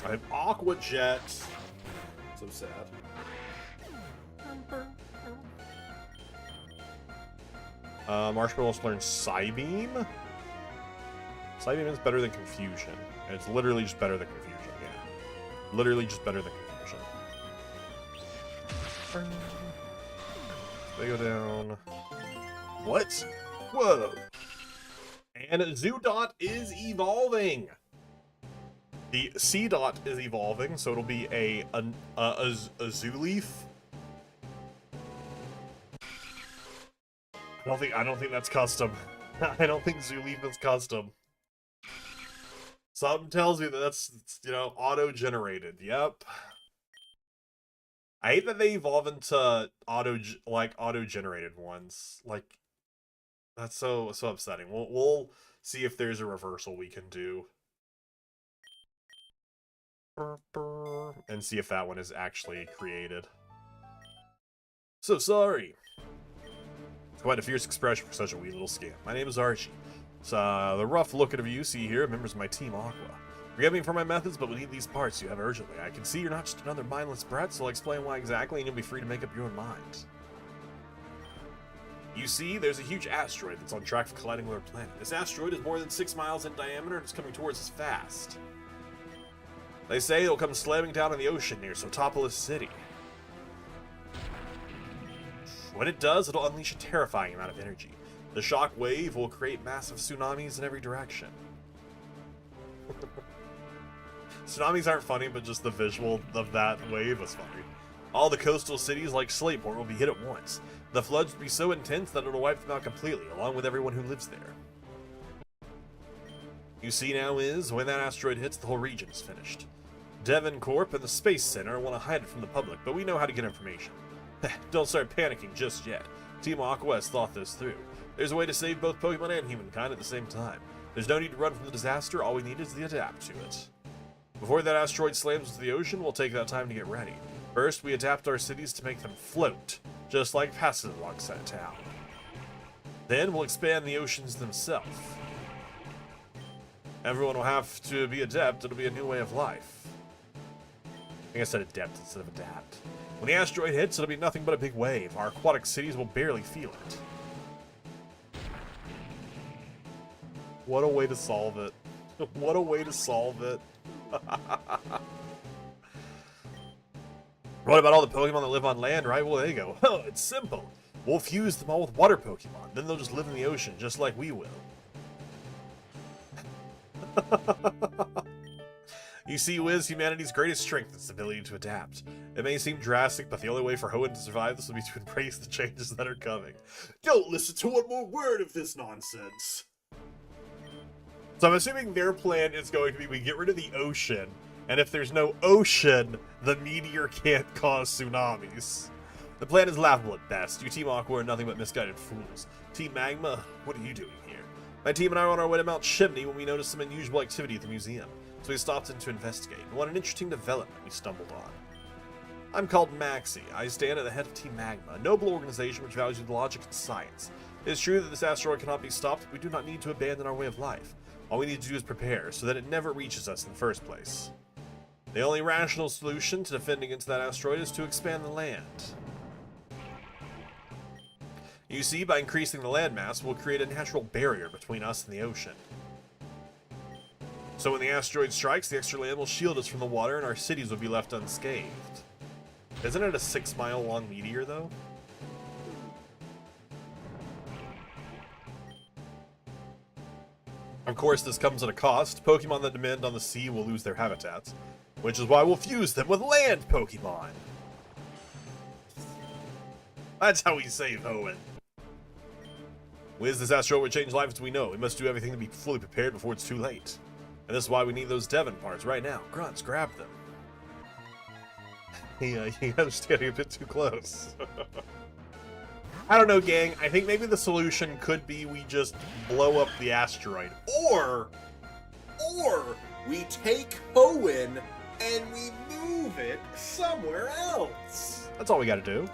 S1: I have Aqua Jet. So sad. Marshmallows learn Psybeam. Psybeam is better than Confusion. And it's literally just better than Confusion, yeah. Literally just better than Confusion. They go down. What? Whoa. And Zoodot is evolving. The C-Dot is evolving, so it'll be a Zooleaf. I don't think that's custom. I don't think Zooleaf is custom. Something tells me that that's, you know, auto-generated. Yep. I hate that they evolve into auto-generated ones. Like, that's so upsetting. We'll see if there's a reversal we can do. And see if that one is actually created. So sorry. Quite a fierce expression for such a wee little scam. My name is Archie. So the rough look of you see here, members of my team Aqua. Forgive me for my methods, but we need these parts you have urgently. I can see you're not just another mindless brat, so I'll explain why exactly, and you'll be free to make up your own mind. You see, there's a huge asteroid that's on track for colliding with our planet. This asteroid is more than 6 miles in diameter, and it's coming towards us fast. They say it'll come slamming down in the ocean near Sotopolis City. When it does, it'll unleash a terrifying amount of energy. The shock wave will create massive tsunamis in every direction. Tsunamis aren't funny, but just the visual of that wave was funny. All the coastal cities like Slateport will be hit at once. The floods will be so intense that it'll wipe them out completely, along with everyone who lives there. You see now is, when that asteroid hits, the whole region is finished. Devon Corp and the Space Center want to hide it from the public, but we know how to get information. Don't start panicking just yet. Team Aqua has thought this through. There's a way to save both Pokemon and humankind at the same time. There's no need to run from the disaster, all we need is to adapt to it. Before that asteroid slams into the ocean, we'll take that time to get ready. First, we adapt our cities to make them float, just like Pasewalk Town. Then, we'll expand the oceans themselves. Everyone will have to be adept, it'll be a new way of life. I think I said adept instead of adapt. When the asteroid hits, it'll be nothing but a big wave. Our aquatic cities will barely feel it. What a way to solve it. What a way to solve it. What about all the Pokemon that live on land, right? Well, there you go. Oh, it's simple. We'll fuse them all with water Pokemon. Then they'll just live in the ocean, just like we will. You see, Wiz, humanity's greatest strength is its ability to adapt. It may seem drastic, but the only way for Hoenn to survive this will be to embrace the changes that are coming. Don't listen to one more word of this nonsense. So I'm assuming their plan is going to be we get rid of the ocean, and if there's no ocean, the meteor can't cause tsunamis. The plan is laughable at best. You Team Aqua are nothing but misguided fools. Team Magma, what are you doing here? My team and I were on our way to Mount Chimney when we noticed some unusual activity at the museum, so we stopped in to investigate, and what an interesting development we stumbled on. I'm called Maxie. I stand at the head of Team Magma, a noble organization which values logic and science. It is true that this asteroid cannot be stopped, but we do not need to abandon our way of life. All we need to do is prepare, so that it never reaches us in the first place. The only rational solution to defending against that asteroid is to expand the land. You see, by increasing the landmass, we'll create a natural barrier between us and the ocean. So when the asteroid strikes, the extra land will shield us from the water and our cities will be left unscathed. Isn't it a 6-mile long meteor, though? Of course, this comes at a cost. Pokemon that depend on the sea will lose their habitats, which is why we'll fuse them with land Pokemon. That's how we save Hoenn. Wiz, this asteroid would change lives as we know. We must do everything to be fully prepared before it's too late. And this is why we need those Devon parts right now. Grunts, grab them. You guys are standing a bit too close. I don't know, gang. I think maybe the solution could be we just blow up the asteroid. Or we take Hoenn and we move it somewhere else. That's all we gotta do.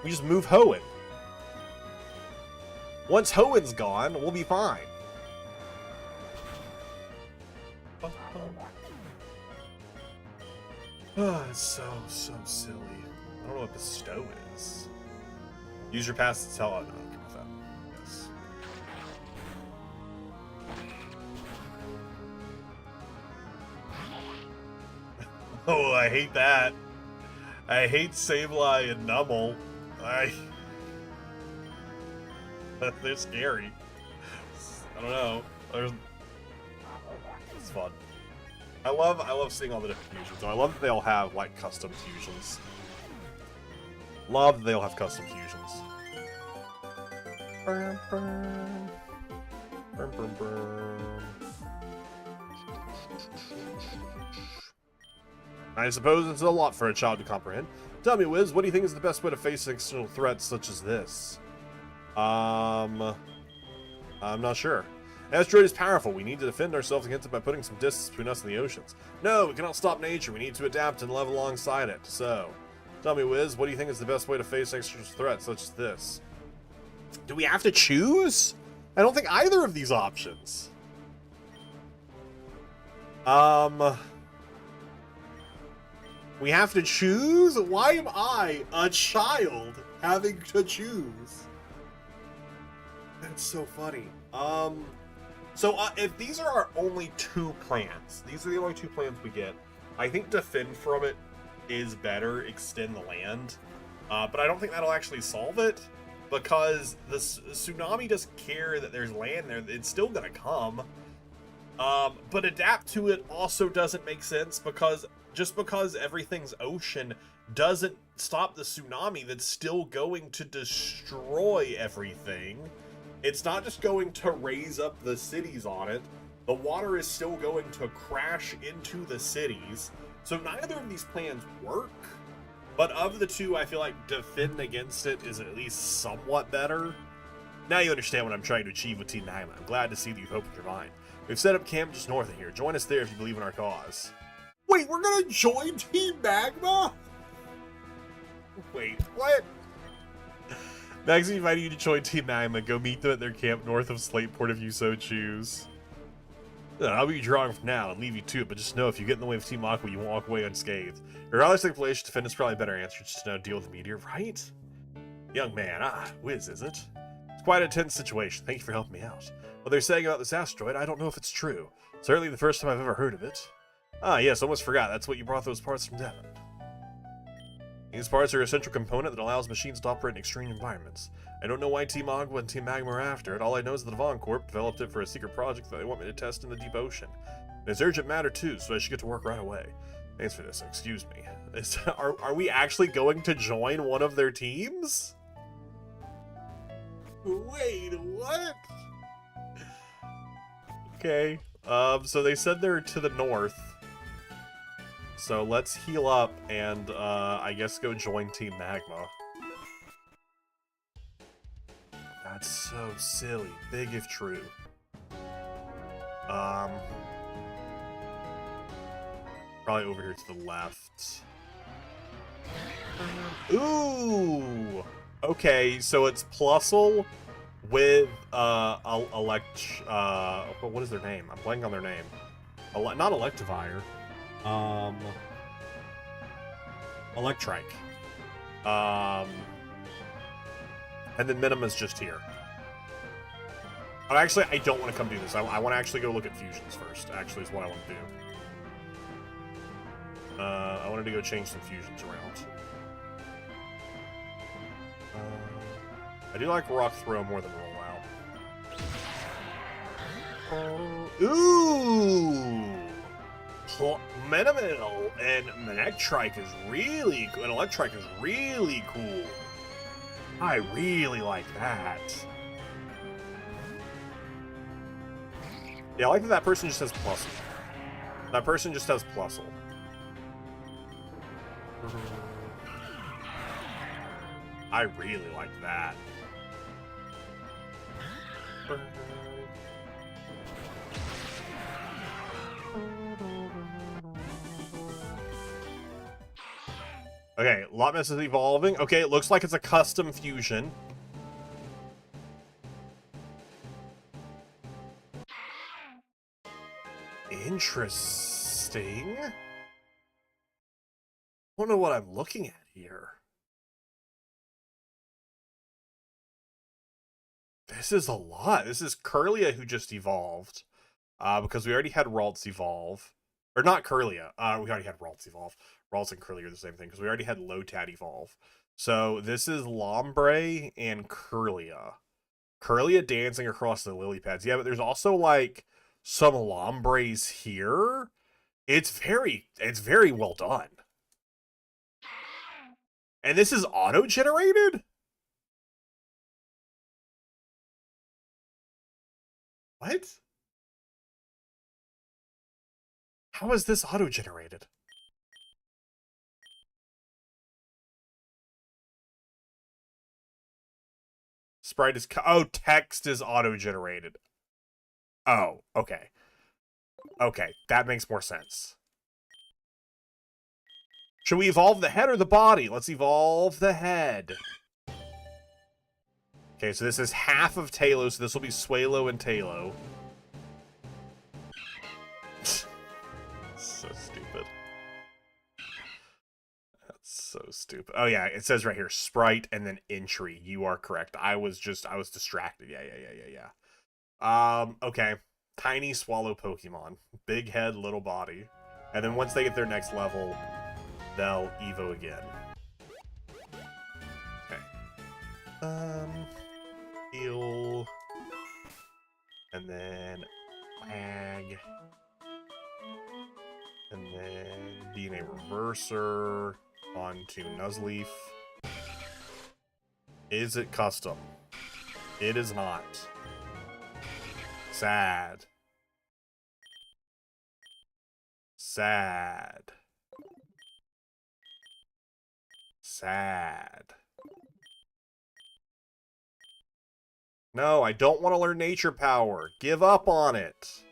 S1: We just move Hoenn. Once Hoenn's gone, we'll be fine. Oh, it's so silly. I don't know what bestow is. Use your pass to tell. Oh, no, give me that. Yes. Oh, I hate that. I hate Sableye and Numble. They're scary. I don't know. It's fun. I love seeing all the different fusions. I love that they all have like custom fusions. Love that they all have custom fusions. Burn, burn. Burn, burn, burn. I suppose it's a lot for a child to comprehend. Tell me, Wiz, what do you think is the best way to face external threats such as this? I'm not sure. Asteroid is powerful. We need to defend ourselves against it by putting some distance between us and the oceans. No, we cannot stop nature. We need to adapt and live alongside it. So, tell me, Wiz, what do you think is the best way to face external threats such as this? Do we have to choose? I don't think either of these options. We have to choose? Why am I, a child, having to choose? That's so funny. So if these are our only 2 plans, these are the only 2 plans we get, I think defend from it is better, extend the land. But I don't think that'll actually solve it, because the tsunami doesn't care that there's land there. It's still going to come. But adapt to it also doesn't make sense, because just because everything's ocean doesn't stop the tsunami that's still going to destroy everything. It's not just going to raise up the cities on it. The water is still going to crash into the cities. So neither of these plans work. But of the 2, I feel like defend against it is at least somewhat better. Now you understand what I'm trying to achieve with Team Magma. I'm glad to see that you've opened your mind. We've set up camp just north of here. Join us there if you believe in our cause. Wait, we're gonna join Team Magma? Wait, what? Max invited you to join Team Magma. Go meet them at their camp north of Slateport if you so choose. I'll be drawing from now and leave you to it, but just know if you get in the way of Team Aqua, you won't walk away unscathed. Regardless of the place, defend is probably a better answer just to know deal with the meteor, right? Young man, whiz, is it? It's quite a tense situation. Thank you for helping me out. What they're saying about this asteroid, I don't know if it's true. Certainly the first time I've ever heard of it. Yes, almost forgot. That's what you brought those parts from Devon. These parts are a central component that allows machines to operate in extreme environments. I don't know why Team Aqua and Team Magma are after it. All I know is that the Devon Corp developed it for a secret project that they want me to test in the deep ocean. And it's urgent matter too, so I should get to work right away. Thanks for this. Excuse me. Are we actually going to join one of their teams? Wait, what? Okay. So they said they're to the north. So let's heal up and, I guess go join Team Magma. That's so silly. Big if true. Probably over here to the left. Ooh! Okay, so it's Plusle with, what is their name? I'm blanking on their name. Not Electivire. Electrike. And then Minima's just here. Oh, actually, I don't want to come do this. I want to actually go look at fusions first, actually, is what I want to do. I wanted to go change some fusions around. I do like Rock Throw more than Rollout. Ooh! Metamantle and Manectrike is really good. And Electrike is really cool. I really like that. Yeah, I like that person just has Plusle. That person just has Plusle. I really like that. Okay, Lotmus is evolving. Okay, it looks like it's a custom fusion. Interesting. I don't know what I'm looking at here. This is a lot. This is Kirlia who just evolved. Because we already had Ralts evolve. Or not Kirlia. We already had Ralts evolve. Ralts and Kirlia are the same thing, because we already had Lotad evolve. So this is Lombre and Kirlia. Kirlia dancing across the lily pads. Yeah, but there's also, like, some Lombres here. It's very well done. And this is auto-generated? What? How is this auto-generated? Sprite is... Oh, text is auto-generated. Oh, okay. Okay, that makes more sense. Should we evolve the head or the body? Let's evolve the head. Okay, so this is half of Tailo, so this will be Swalo and Tailo. So stupid. That's so stupid. Oh yeah, it says right here, Sprite and then entry. You are correct. I was distracted. Yeah. Okay. tiny swallow Pokemon. Big head, little body. And then once they get their next level, they'll Evo again. Okay. Heal. And then Mag. And then DNA Reverser onto Nuzleaf. Is it custom? It is not. Sad. Sad. Sad. No, I don't want to learn Nature Power. Give up on it.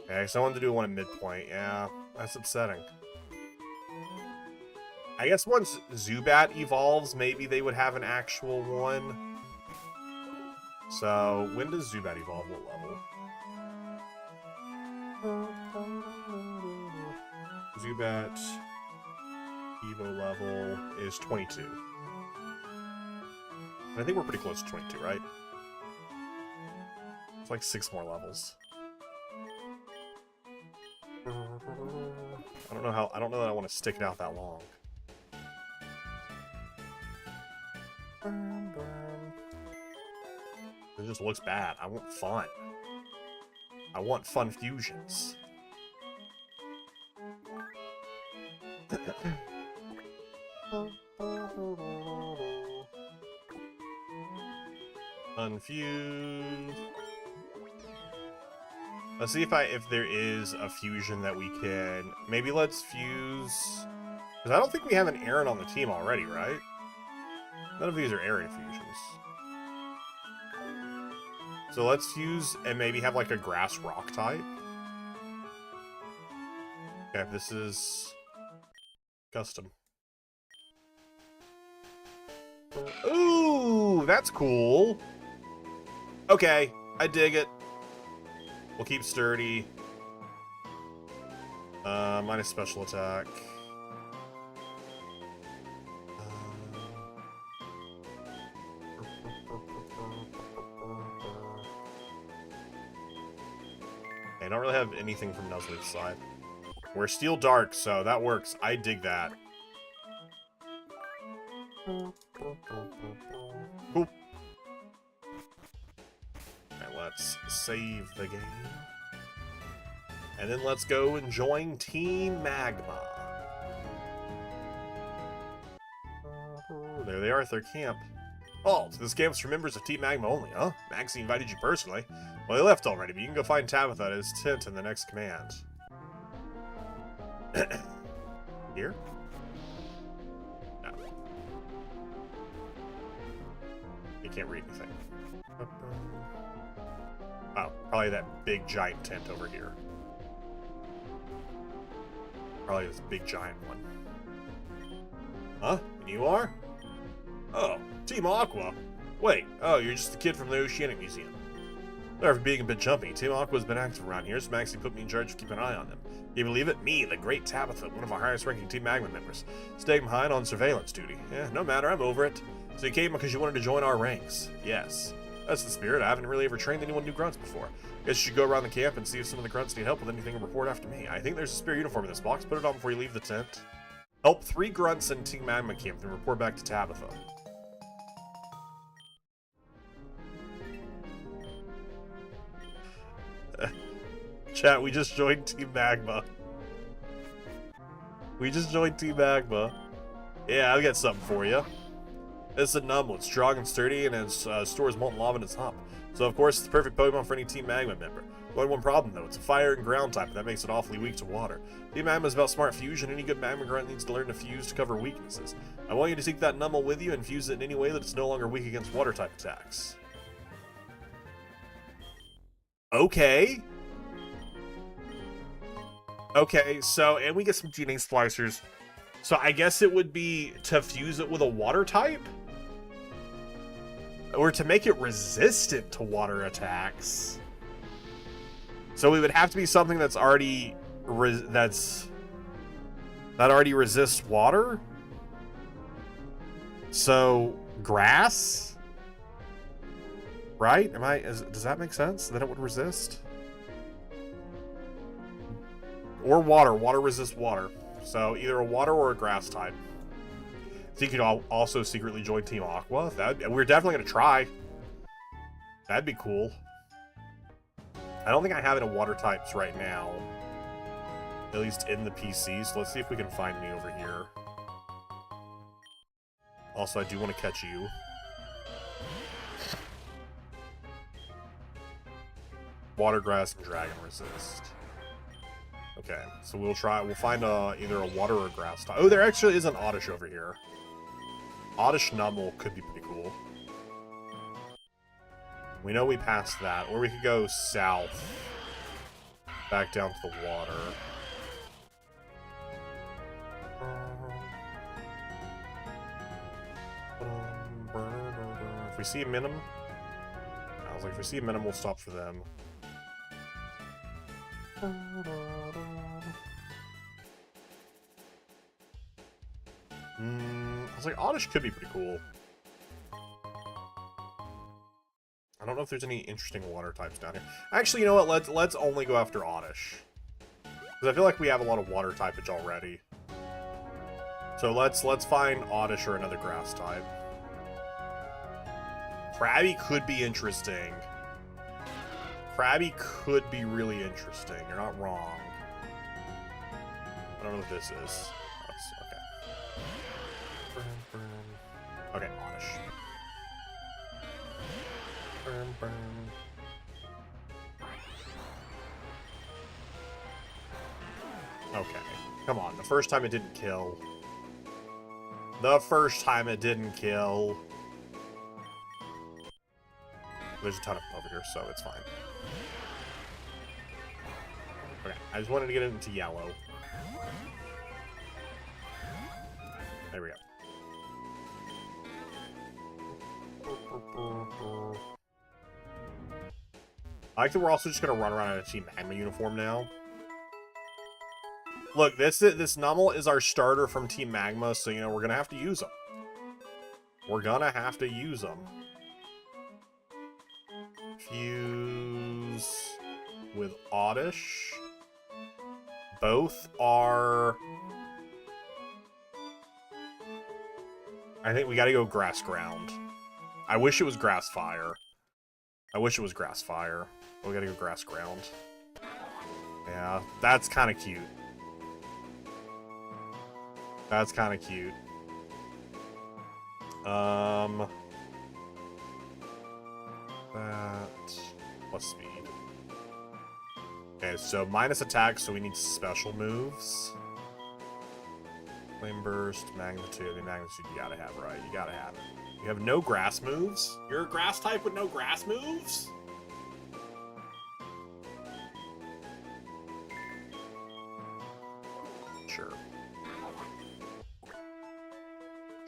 S1: Okay, so I wanted to do one at midpoint. Yeah, that's upsetting. I guess once Zubat evolves, maybe they would have an actual one. So, when does Zubat evolve? What level? Zubat Evo level is 22. And I think we're pretty close to 22, right? It's like 6 more levels. I don't know that I want to stick it out that long. It just looks bad. I want fun. I want fun fusions. Unfused. Let's see if there is a fusion that we can. Maybe let's fuse. Because I don't think we have an Aaron on the team already, right? None of these are area fusions. So let's fuse and maybe have like a grass rock type. Okay, this is custom. Ooh, that's cool. Okay, I dig it. We'll keep sturdy. Minus special attack. I don't really have anything from Nuzleaf's side. We're Steel Dark, so that works. I dig that. Cool. Alright, let's save the game. And then let's go and join Team Magma. There they are at their camp. Oh, so this camp's for members of Team Magma only, huh? Maxie invited you personally. Well, he left already, but you can go find Tabitha at his tent in the next command. Here? No. You can't read anything. Oh, probably that big giant tent over here. Probably this big giant one. Huh? And you are? Oh, Team Aqua. Wait, oh, you're just the kid from the Oceanic Museum. Sorry for being a bit jumpy. Team Aqua's been active around here, so Maxie put me in charge of keeping an eye on them. Can you believe it? Me, the great Tabitha, one of our highest-ranking Team Magma members. Staying behind on surveillance duty. Yeah, no matter, I'm over it. So you came because you wanted to join our ranks. Yes. That's the spirit. I haven't really ever trained anyone new grunts before. Guess you should go around the camp and see if some of the grunts need help with anything and report after me. I think there's a spare uniform in this box. Put it on before you leave the tent. Help 3 grunts in Team Magma camp, then report back to Tabitha. Chat, we just joined Team Magma. We just joined Team Magma. Yeah, I've got something for you. It's a Numel. It's strong and sturdy, and it stores molten lava in its hump. So, of course, it's the perfect Pokemon for any Team Magma member. Only one problem, though. It's a fire and ground type, and that makes it awfully weak to water. Team Magma is about smart fusion. Any good Magma grunt needs to learn to fuse to cover weaknesses. I want you to take that Numel with you and fuse it in any way that it's no longer weak against water-type attacks. Okay. Okay, so, and we get some DNA splicers. So I guess it would be to fuse it with a water type? Or to make it resistant to water attacks. So it would have to be something that's already, that already resists water? So, grass? Right? Does that make sense? Then it would resist? Or water. Water resists water. So either a water or a grass type. So you could also secretly join Team Aqua. We're definitely going to try. That'd be cool. I don't think I have any water types right now. At least in the PC. So let's see if we can find me over here. Also, I do want to catch you. Water, grass, and dragon resist. Okay, so we'll find either a water or a grass type. Oh, there actually is an Oddish over here. Oddish Numel could be pretty cool. We know we passed that. Or we could go south. Back down to the water. If we see a Minim... I was like, if we see a Minim, we'll stop for them. I was like, Oddish could be pretty cool. I don't know if there's any interesting water types down here. Actually, you know what? Let's only go after Oddish. Because I feel like we have a lot of water typage already. So let's find Oddish or another grass type. Krabby could be interesting. Krabby could be really interesting. You're not wrong. I don't know what this is. Okay. Okay, Oddish. Okay. Come on. The first time it didn't kill. The first time it didn't kill. There's a ton of them over here, so it's fine. Okay, I just wanted to get it into yellow. There we go. I like that we're also just going to run around in a Team Magma uniform now. Look, this Numel is our starter from Team Magma, so, you know, we're going to have to use them. We're going to have to use them. Fuse with Oddish. Both are... I think we gotta go Grass Ground. I wish it was Grass Fire. I wish it was Grass Fire. But we gotta go Grass Ground. Yeah, that's kind of cute. That's kind of cute. That plus speed. Okay, so minus attack, so we need special moves. Flame Burst, Magnitude. The Magnitude you gotta have, right? You gotta have it. You have no grass moves? You're a grass type with no grass moves? Sure.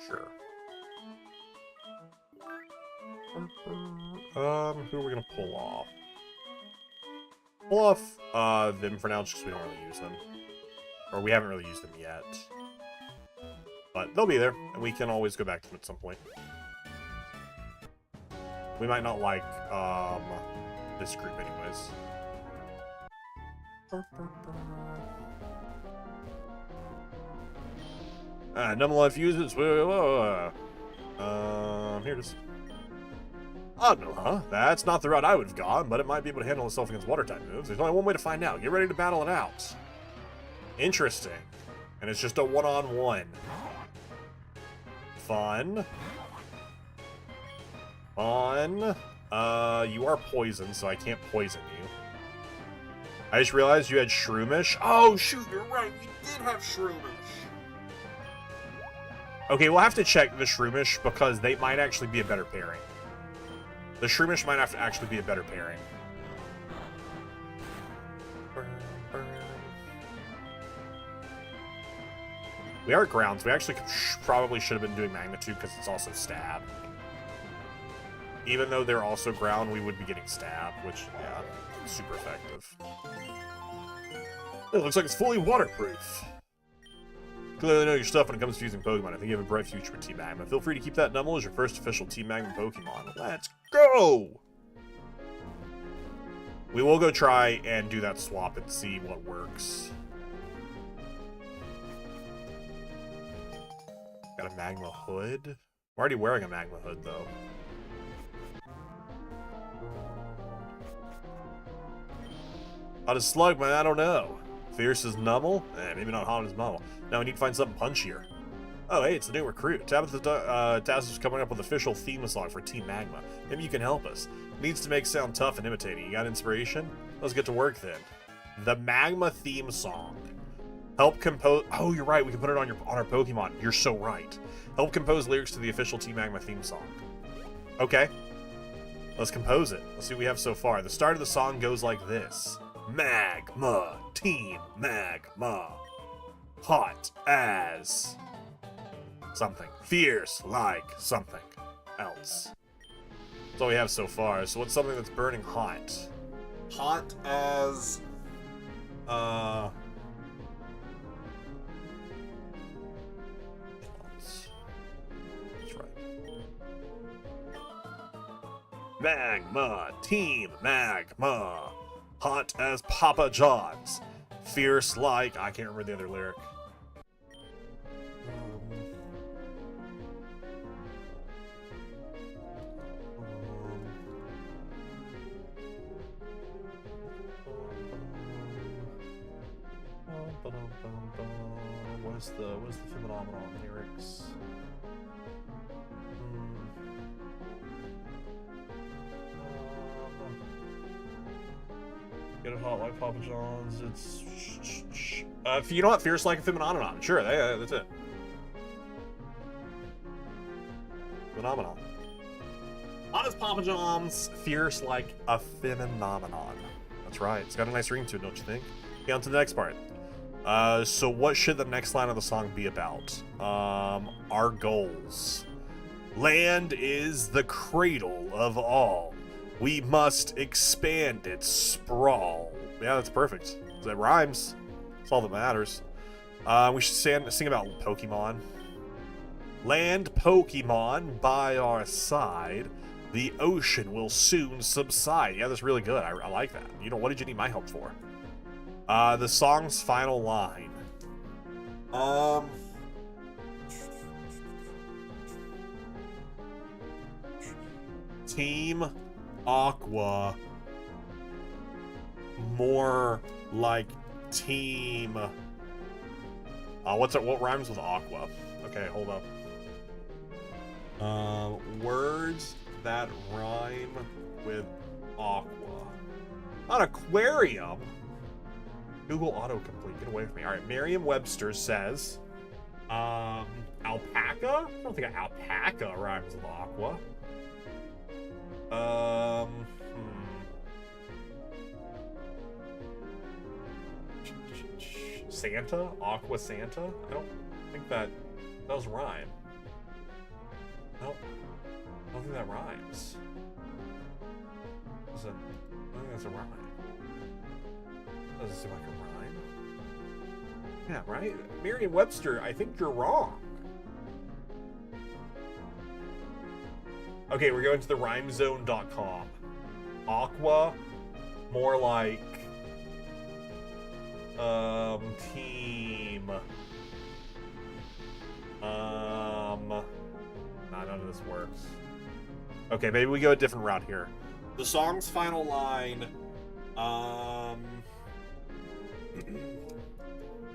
S1: Sure. Who are we gonna pull off? Pull off, them for now, just because we don't really use them. Or we haven't really used them yet. But they'll be there, and we can always go back to them at some point. We might not like, this group anyways. Numel fuses. Here it is. Odd no, huh? That's not the route I would have gone, but it might be able to handle itself against water-type moves. There's only one way to find out. Get ready to battle it out. Interesting. And it's just a one-on-one. Fun. Fun. You are poisoned, so I can't poison you. I just realized you had Shroomish. Oh, shoot, you're right. We did have Shroomish. Okay, we'll have to check the Shroomish because they might actually be a better pairing. The Shroomish might have to actually be a better pairing. We are grounds. We actually probably should have been doing Magnitude because it's also stab. Even though they're also ground, we would be getting stab, which, yeah, super effective. It looks like it's fully waterproof. Clearly know your stuff when it comes to using Pokemon. I think you have a bright future with Team Magma. Feel free to keep that Numel as your first official Team Magma Pokemon. Let's go! We will go try and do that swap and see what works. Got a magma hood. I'm already wearing a magma hood, though. Hot as slug, man, I don't know. Fierce as Nummel? Maybe not hot as Nummel. Now we need to find something punchier. Oh, hey, it's a new recruit. Tabitha Task is coming up with official theme song for Team Magma. Maybe you can help us. Needs to make sound tough and imitating. You got inspiration? Let's get to work then. The Magma theme song. Help compose. Oh, you're right. We can put it on our Pokemon. You're so right. Help compose lyrics to the official Team Magma theme song. Okay. Let's compose it. Let's see what we have so far. The start of the song goes like this: Magma, Team Magma, hot as something, fierce like something else. That's all we have so far. So what's something that's burning hot? Hot as that's right. Magma, Team Magma, hot as Papa John's, fierce like, I can't remember the other lyric. What is the phenomenon lyrics? Get it hot like Papa John's. It's you know what? Fierce like a phenomenon. Sure, that's it. Phenomenon. Hot as Papa John's. Fierce like a phenomenon. That's right. It's got a nice ring to it, don't you think? Okay, on to the next part. So what should the next line of the song be about? Our goals. Land is the cradle of all. We must expand its sprawl. Yeah, that's perfect. That rhymes. That's all that matters. We should sing about Pokemon. Land Pokemon by our side. The ocean will soon subside. Yeah, that's really good. I like that. You know, what did you need my help for? The song's final line. Team Aqua. More like Team. What rhymes with Aqua? Okay, hold up. Words that rhyme with Aqua. An aquarium. Google autocomplete, get away from me. All right, Merriam-Webster says, alpaca? I don't think an alpaca rhymes with aqua. Santa? Aqua Santa? I don't think that does rhyme. Nope. I don't think that rhymes. I don't think that's a rhyme. Doesn't seem like a rhyme. Yeah, right? Merriam-Webster, I think you're wrong. Okay, we're going to the rhymezone.com. Aqua, more like team. Nah, none of this works. Okay, maybe we go a different route here. The song's final line,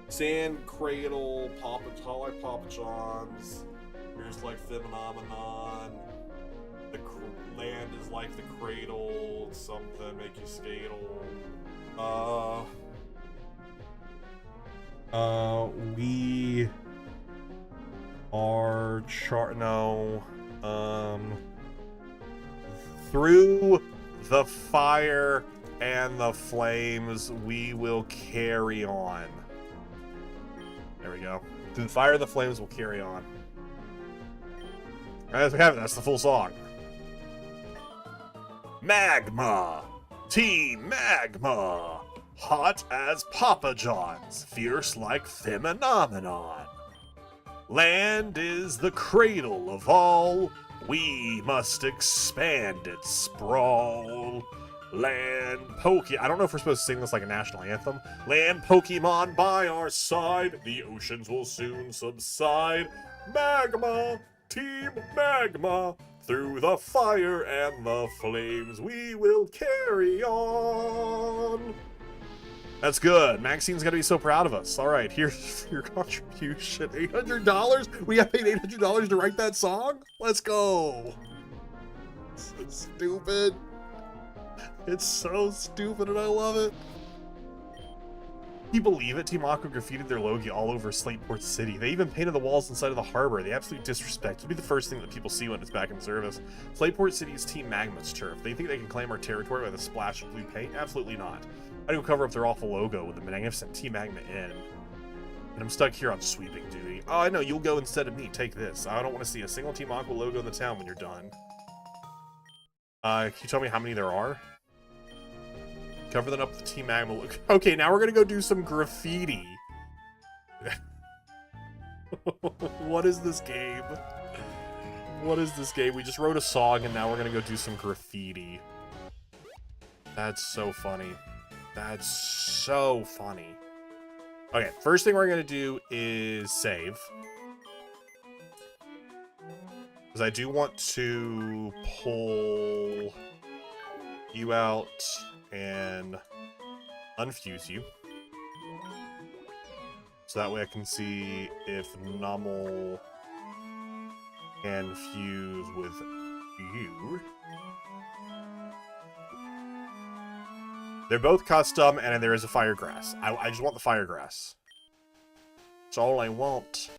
S1: Sand Cradle, like Papa John's, here's like phenomenon, the land is like the cradle, something, make you skadle. We are through the fire and the flames, we will carry on. There we go. Through the fire and the flames, we'll carry on. Alright, we have it. That's the full song. Magma! Team Magma! Hot as Papa John's, fierce like phenomenon. Land is the cradle of all. We must expand its sprawl. Land I don't know if we're supposed to sing this like a national anthem. Land Pokemon by our side, the oceans will soon subside. Magma, Team Magma, through the fire and the flames we will carry on. That's good. Maxine's gonna be so proud of us. All right, here's your contribution. $800? We got paid $800 to write that song? Let's go. So stupid. It's so stupid and I love it. Can you believe it? Team Aqua graffitied their logo all over Slateport City. They even painted the walls inside of the harbor. The absolute disrespect. It'll be the first thing that people see when it's back in service. Slateport City is Team Magma's turf. They think they can claim our territory with a splash of blue paint? Absolutely not. I do cover up their awful logo with the magnificent Team Magma in. And I'm stuck here on sweeping duty. Oh, I know. You'll go instead of me. Take this. I don't want to see a single Team Aqua logo in the town when you're done. Can you tell me how many there are? Cover them up with the Team Magma look. Okay, now we're gonna go do some graffiti. What is this game? What is this game? We just wrote a song and now we're gonna go do some graffiti. That's so funny. That's so funny. Okay, first thing we're gonna do is save. Because I do want to pull you out and unfuse you. So that way I can see if Nummel can fuse with you. They're both custom, and there is a Firegrass. I just want the Firegrass. That's all I want.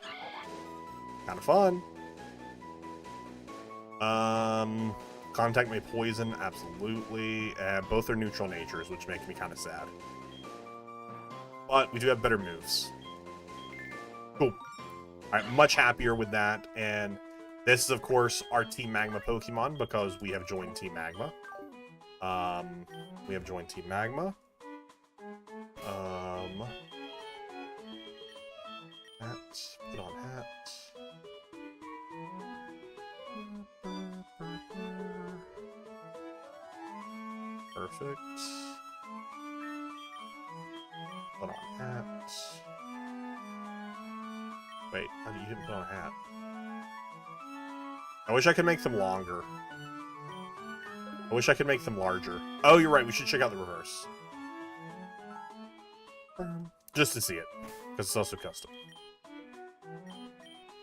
S1: Kind of fun. Contact may poison, absolutely. Both are neutral natures, which makes me kind of sad. But we do have better moves. Cool. Alright, much happier with that. And this is, of course, our Team Magma Pokemon, because we have joined Team Magma. We have joined Team Magma. Hat. Put on hat. Perfect. Put on hat. Wait, you didn't put on a hat. I wish I could make them longer. I wish I could make them larger. Oh, you're right. We should check out the reverse. Just to see it. Because it's also custom.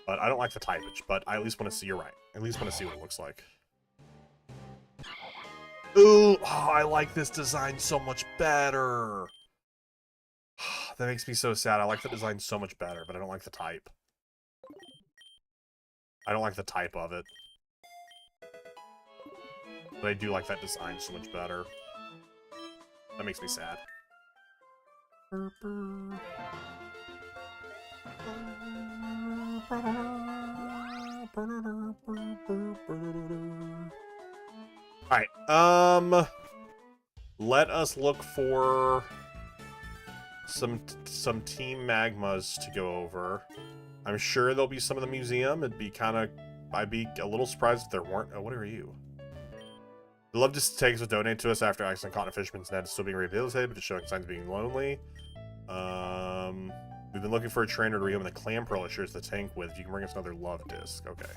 S1: But I don't like the typage. But I at least want to see, you're right. I at least want to see what it looks like. Ooh, oh, I like this design so much better. That makes me so sad. I like the design so much better, but I don't like the type. I don't like the type of it. But I do like that design so much better. That makes me sad. Alright, let us look for some Team Magmas to go over. I'm sure there'll be some in the museum. It'd be I'd be a little surprised if there weren't. Oh, what are you? I'd love to take us to donate to us after accident caught in a fisherman's net. It's still being rehabilitated, but just showing signs of being lonely. We've been looking for a trainer to reopen the Clam Pearl it shares the tank with. If you can bring us another love disc. Okay.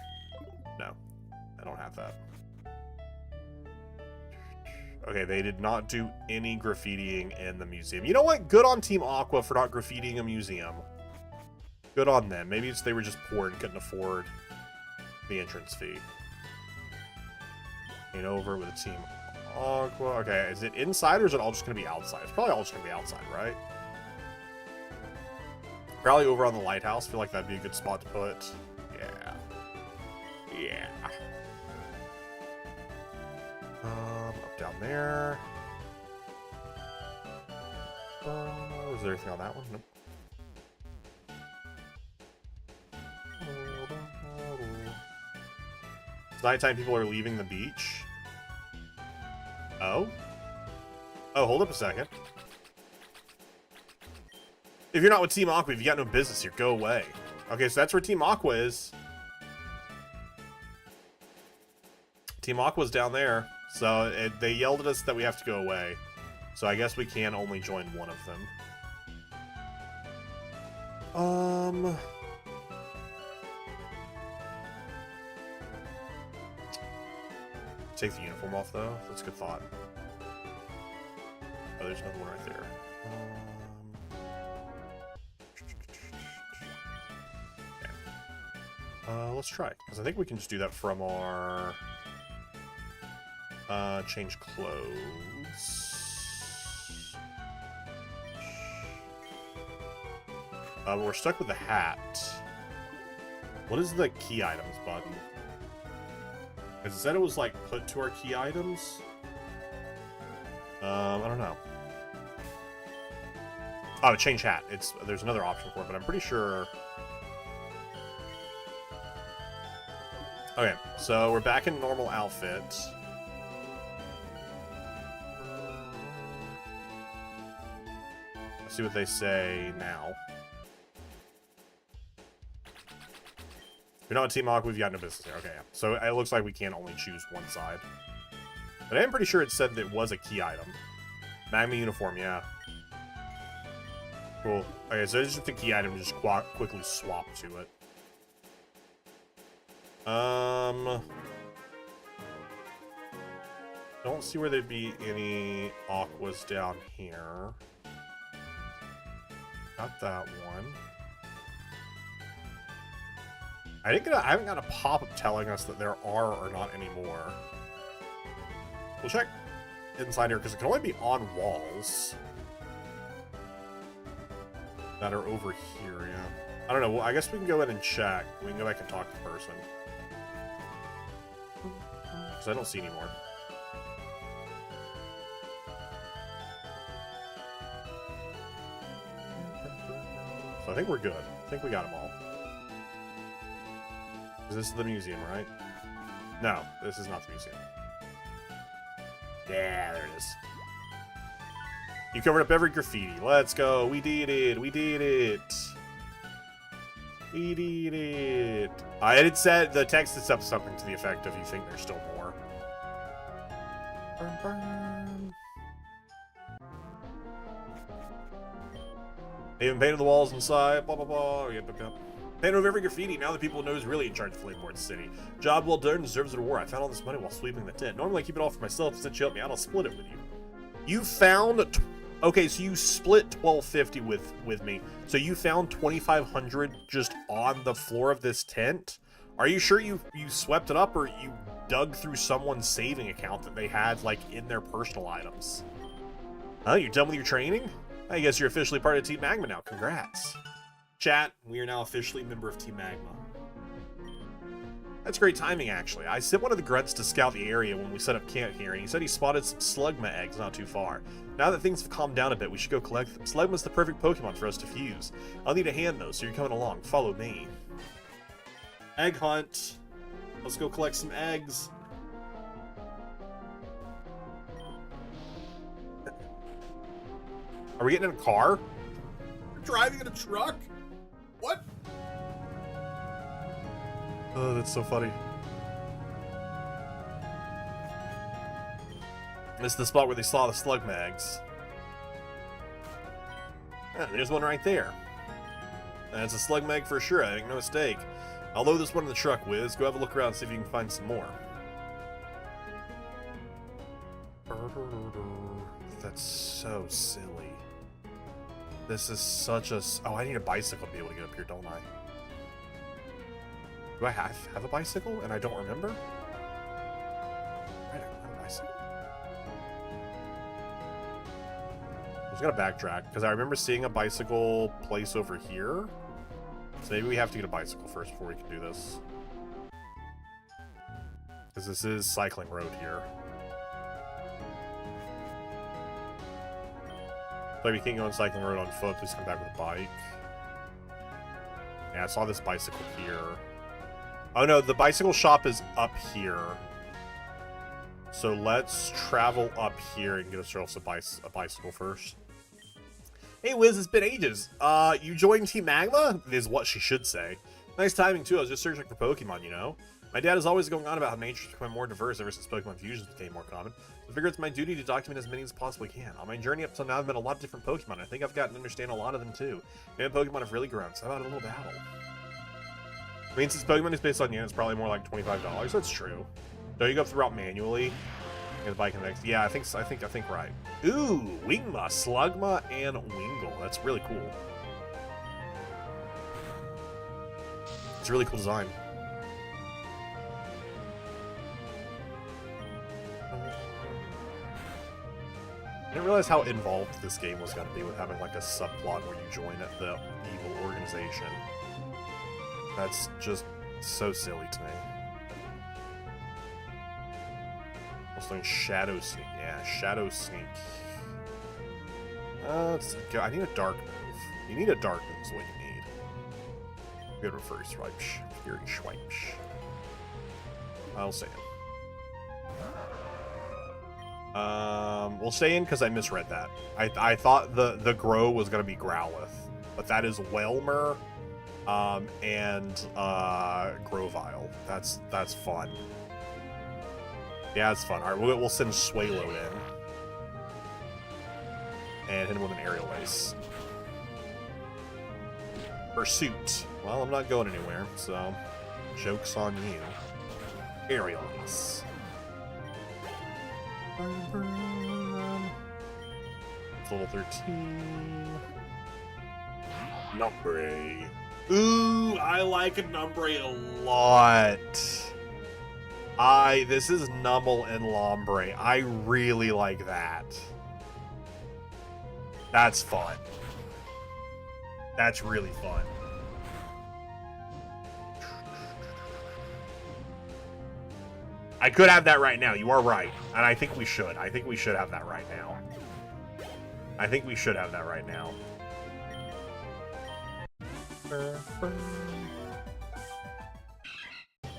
S1: No. I don't have that. Okay, they did not do any graffitiing in the museum. You know what? Good on Team Aqua for not graffitiing a museum. Good on them. Maybe it's they were just poor and couldn't afford the entrance fee. And over with a Team Aqua. Okay, is it inside or is it all just going to be outside? It's probably all just going to be outside, right? Probably over on the lighthouse. I feel like that'd be a good spot to put. Yeah. Yeah. Up down there. Is there anything on that one? Nope. It's nighttime, people are leaving the beach. Oh? Oh, hold up a second. If you're not with Team Aqua, if you got no business here, go away. Okay, so that's where Team Aqua is. Team Aqua's down there. So they yelled at us that we have to go away. So I guess we can only join one of them. Take the uniform off, though. That's a good thought. Oh, there's another one right there. Okay. Let's try, because I think we can just do that from our... change clothes. We're stuck with the hat. What is the key items button? Because it said it was, like, put to our key items. I don't know. Oh, change hat. There's another option for it, but I'm pretty sure... Okay, so we're back in normal outfit. Let's see what they say now. You're not Team Hawk, we've got no business here. Okay, yeah. So it looks like we can only choose one side. But I'm pretty sure it said that it was a key item. Magma uniform, yeah. Cool. Okay, so it's just a key item, just quickly swap to it. Don't see where there'd be any aquas down here. Got that one. I haven't got a pop-up telling us that there are or not anymore. We'll check inside here, because it can only be on walls that are over here, yeah. I don't know, well, I guess we can go in and check. We can go back and talk to the person. Because I don't see any more. So I think we're good. I think we got them all. Is this the museum, right? No, this is not the museum. Yeah, there it is. You covered up every graffiti. Let's go. We did it. We did it. We did it. It said, the text is up something to the effect of, you think there's still more. They even painted the walls inside. Blah, blah, blah. Yep, yep, yep. Painted over every graffiti. Now the people know who's really in charge of Flameport City. Job well done. Deserves a reward. I found all this money while sweeping the tent. Normally I keep it all for myself. Since you helped me out, I'll split it with you. You found... Okay, so you split 1250 with me. So you found 2500 just on the floor of this tent? Are you sure you swept it up, or you dug through someone's saving account that they had, like, in their personal items? Huh? You're done with your training? I guess you're officially part of Team Magma now. Congrats. Chat, we are now officially a member of Team Magma. That's great timing, actually. I sent one of the grunts to scout the area when we set up camp here, and he said he spotted some Slugma eggs not too far. Now that things have calmed down a bit, we should go collect them. Slugma's the perfect Pokemon for us to fuse. I'll need a hand, though, so you're coming along. Follow me. Egg hunt. Let's go collect some eggs. Are we getting in a car? We're driving in a truck? What? Oh, that's so funny. This is the spot where they saw the Slugma eggs. Ah, there's one right there. That's a Slugma egg for sure, I make no mistake. I'll load this one in the truck, Wiz. Go have a look around and see if you can find some more. That's so silly. This is such a... Oh, I need a bicycle to be able to get up here, don't I? Do I have a bicycle and I don't remember? I don't have a bicycle. I'm just gonna backtrack, because I remember seeing a bicycle place over here. So maybe we have to get a bicycle first before we can do this. Because this is cycling road here. So if you can't go on cycling road on foot, please come back with a bike. Yeah, I saw this bicycle here. Oh no, the bicycle shop is up here. So let's travel up here and get ourselves a bicycle first. Hey Wiz, it's been ages. You joined Team Magma? Is what she should say. Nice timing too, I was just searching for Pokemon, you know? My dad is always going on about how nature's become more diverse ever since Pokemon fusions became more common. I figure it's my duty to document as many as I possibly can. On my journey up till now, I've met a lot of different Pokemon. I think I've gotten to understand a lot of them too. Maybe Pokemon have really grown, so how about a little battle? I mean, since Pokemon is based on yen, it's probably more like $25. That's true. Don't you go through route manually? And buy connect. Yeah, I think right. Ooh, Wingma, Slugma, and Wingull. That's really cool. It's a really cool design. I didn't realize how involved this game was going to be with having like a subplot where you join the evil organization. That's just so silly to me. Also, Shadow Sneak. Yeah, Shadow Sneak. Let's go. I need a dark move. You need a dark move is what you need. Good reverse swipe. Fury swipe. I'll say it. We'll stay in because I misread that. I thought the Grow was gonna be Growlithe, but that is Whelmer, and Grovyle. That's fun. Yeah, it's fun. All right, we'll send Swalo in and hit him with an Aerial Ace. Pursuit. Well, I'm not going anywhere, so joke's on you. Aerial Ace. It's level 13. Numbre. Ooh, I like a Numbre a lot. This is Numble and Lombre. I really like that. That's fun. That's really fun. I could have that right now. You are right. And I think we should. I think we should have that right now. I think we should have that right now.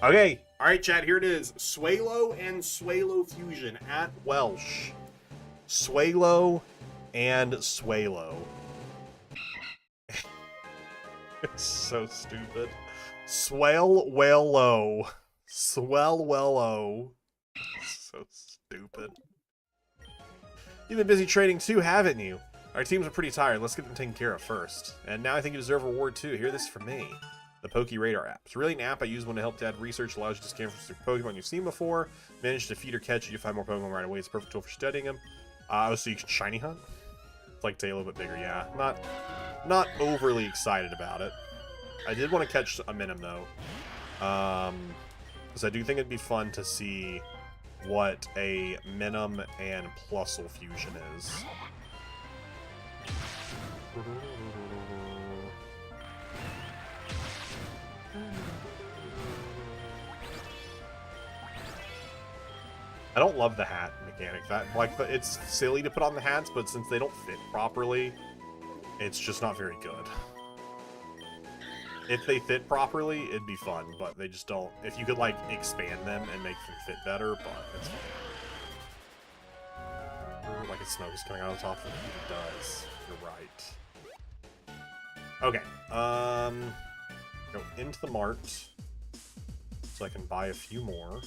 S1: Okay. All right, chat. Here it is. Swalo and Swalo Fusion at Welsh. Swalo and Swalo. It's so stupid. Swalwello. Swalwello. So stupid. You've been busy trading too, haven't you? Our teams are pretty tired. Let's get them taken care of first. And now I think you deserve a reward too. Hear this from me. The Poke Radar app. It's really an app I use one to help Dad research. Allows you to scan for Pokemon you've seen before. Manage to feed or catch. You find more Pokemon right away. It's a perfect tool for studying them. So you can shiny hunt. It's like a little bit bigger, yeah. Not overly excited about it. I did want to catch a Minim though. Because I do think it'd be fun to see what a Minim and Plusle fusion is. I don't love the hat mechanic. It's silly to put on the hats, but since they don't fit properly, it's just not very good. If they fit properly, it'd be fun, but they just don't. If you could, like, expand them and make them fit better, but it's fine. Like a smoke is coming out of the top of it. It does. You're right. Okay. Go into the mart so I can buy a few more.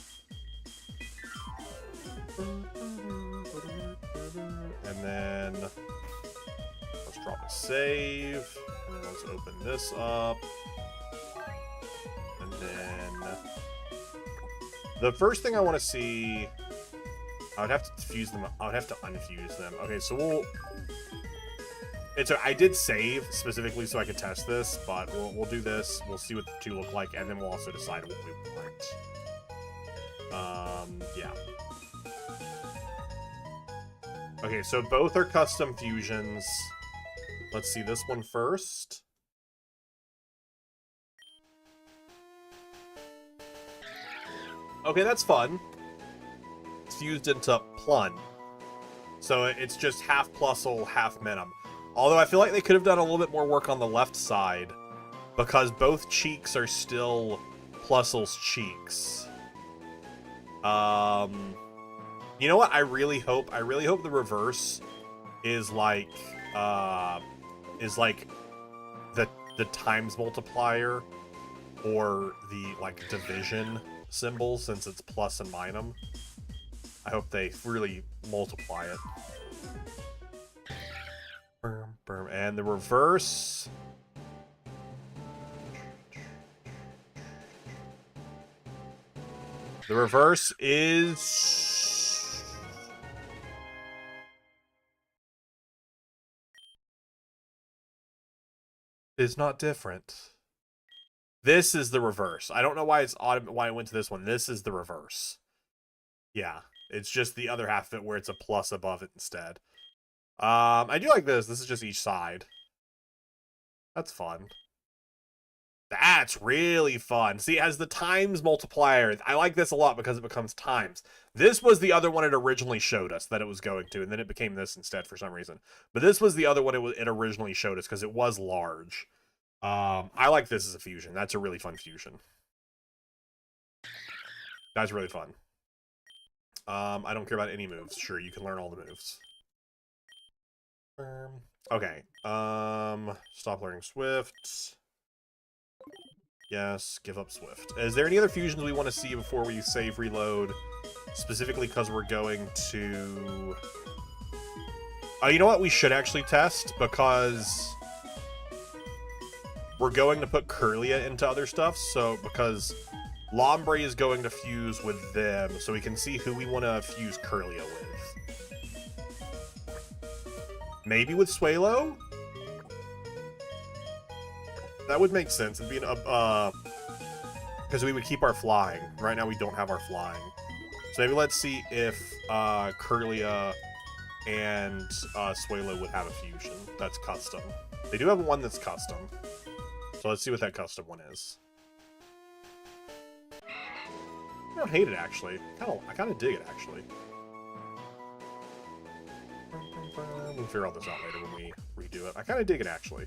S1: And then let's drop a save. And then let's open this up. And then the first thing I want to see, I would have to fuse them. I would have to unfuse them. Okay, so I did save specifically so I could test this, but we'll do this. We'll see what the two look like, and then we'll also decide what we want. Yeah. Okay, so both are custom fusions. Let's see this one first. Okay, that's fun. It's fused into Plun. So it's just half Plusle, half Minim. Although I feel like they could have done a little bit more work on the left side, because both cheeks are still Plusle's cheeks. You know what? I really hope the reverse is like the times multiplier or the like division symbols since it's plus and minus. I hope they really multiply it. And the reverse. The reverse is not different. This is the reverse. I don't know why why it went to this one. This is the reverse. Yeah, it's just the other half of it where it's a plus above it instead. I do like this. This is just each side. That's fun. That's really fun. See, it has the times multiplier. I like this a lot because it becomes times. This was the other one it originally showed us that it was going to, and then it became this instead for some reason. But this was the other one it originally showed us because it was large. I like this as a fusion. That's a really fun fusion. That's really fun. I don't care about any moves. Sure, you can learn all the moves. Okay. Stop learning Swift. Yes, give up Swift. Is there any other fusions we want to see before we save reload? Specifically because we're going to... you know what we should actually test? Because we're going to put Kirlia into other stuff. So, because Lombre is going to fuse with them. So we can see who we want to fuse Kirlia with. Maybe with Swalo? That would make sense. It'd be an because we would keep our flying. Right now we don't have our flying. So maybe let's see if Kirlia and Swalo would have a fusion that's custom. They do have one that's custom. So let's see what that custom one is. I don't hate it actually. I kind of dig it actually. We'll figure all this out later when we redo it. I kind of dig it actually.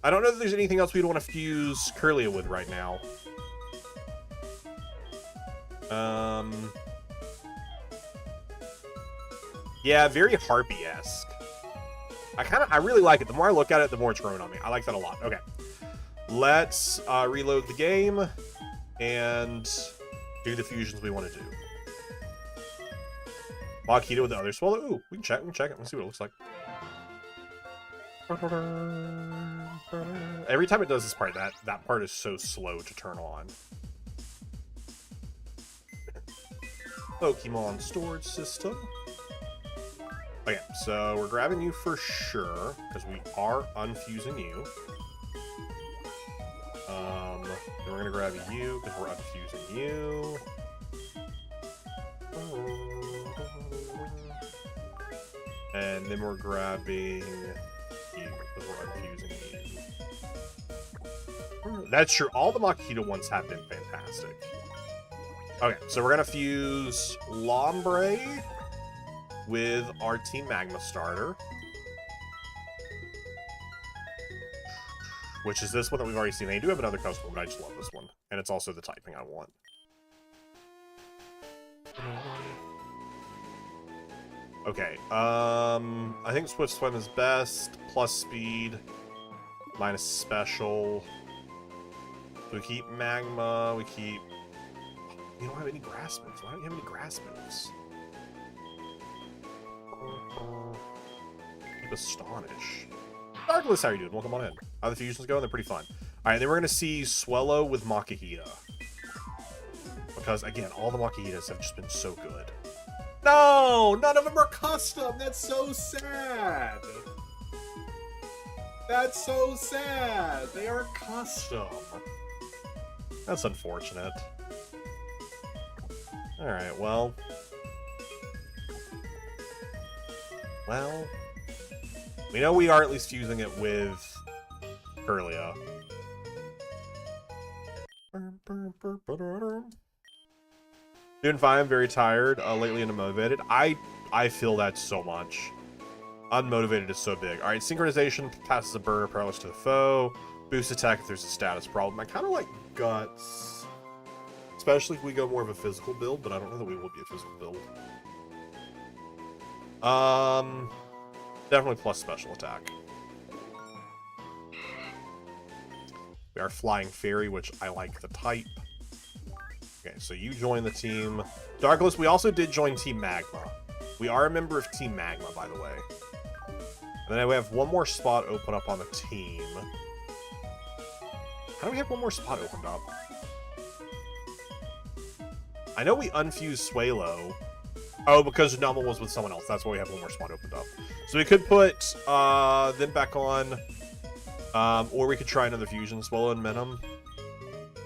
S1: I don't know if there's anything else we'd want to fuse Kirlia with right now. Yeah, very Harpy-esque. I really like it. The more I look at it, the more it's growing on me. I like that a lot. Okay. Let's reload the game and do the fusions we want to do. Machito with the other Swallow. Ooh, we can check it. Let's see what it looks like. Every time it does this part, that part is so slow to turn on. Pokemon storage system. Okay, so we're grabbing you for sure, because we are unfusing you. Then we're gonna grab you, because we're unfusing you. And then we're grabbing you, because we're unfusing you. That's true. All the Machito ones have been fantastic. Okay, so we're gonna fuse Lombre with our Team Magma starter, which is this one that we've already seen. They do have another custom one, but I just love this one, and it's also the typing I want. Okay, I think Swift Swim is best, plus speed, minus special. So we keep Magma, we keep... You don't have any grass moves. Why don't you have any grass moves? Keep Astonish. Darkless, how are you doing? Welcome on in. How the fusions go? They're pretty fun. Alright, then we're going to see Swellow with Makihita. Because, again, all the Makihitas have just been so good. No! None of them are custom! That's so sad! That's so sad! They are custom. That's unfortunate. Alright, well... we know we are at least using it with Kirlia. Doing fine, very tired, lately and unmotivated. I feel that so much. Unmotivated is so big. Alright, synchronization passes a burner paralysis to the foe. Boost attack if there's a status problem. I kind of like Guts. Especially if we go more of a physical build, but I don't know that we will be a physical build. Definitely plus special attack. We are Flying Fairy, which I like the type. Okay, so you joined the team. Darkless, we also did join Team Magma. We are a member of Team Magma, by the way. And then we have one more spot open up on the team. How do we have one more spot opened up? I know we unfused Swalo. Oh, because Numble was with someone else. That's why we have one more spot opened up. So we could put them back on. Or we could try another fusion. Swallow and Venom.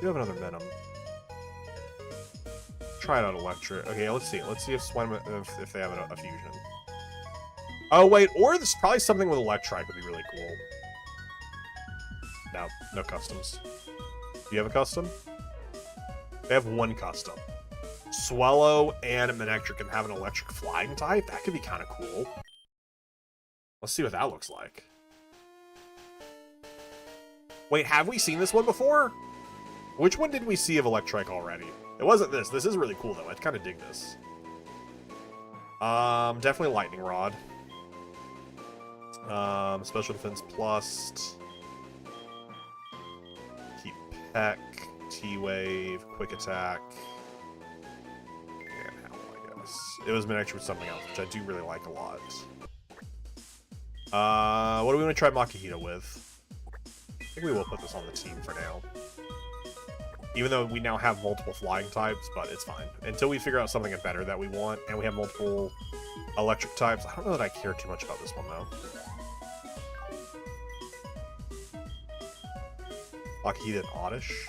S1: We have another Venom. Try it out Electric. Okay, let's see. Let's see if they have a fusion. Oh, wait. Or this probably something with Electrike would be really cool. No. No customs. Do you have a custom? They have one custom. Swallow and Manectric can have an electric flying type? That could be kind of cool. Let's see what that looks like. Wait, have we seen this one before? Which one did we see of Electrike already? It wasn't this. This is really cool, though. I kind of dig this. Definitely Lightning Rod. Special Defense Plus. Keep Peck. T-Wave. Quick Attack. And Howl, I guess. It was Manectric with something else, which I do really like a lot. What do we want to try Makihito with? I think we will put this on the team for now. Even though we now have multiple flying types, but it's fine. Until we figure out something better that we want, and we have multiple electric types. I don't know that I care too much about this one, though. Makihito and Oddish.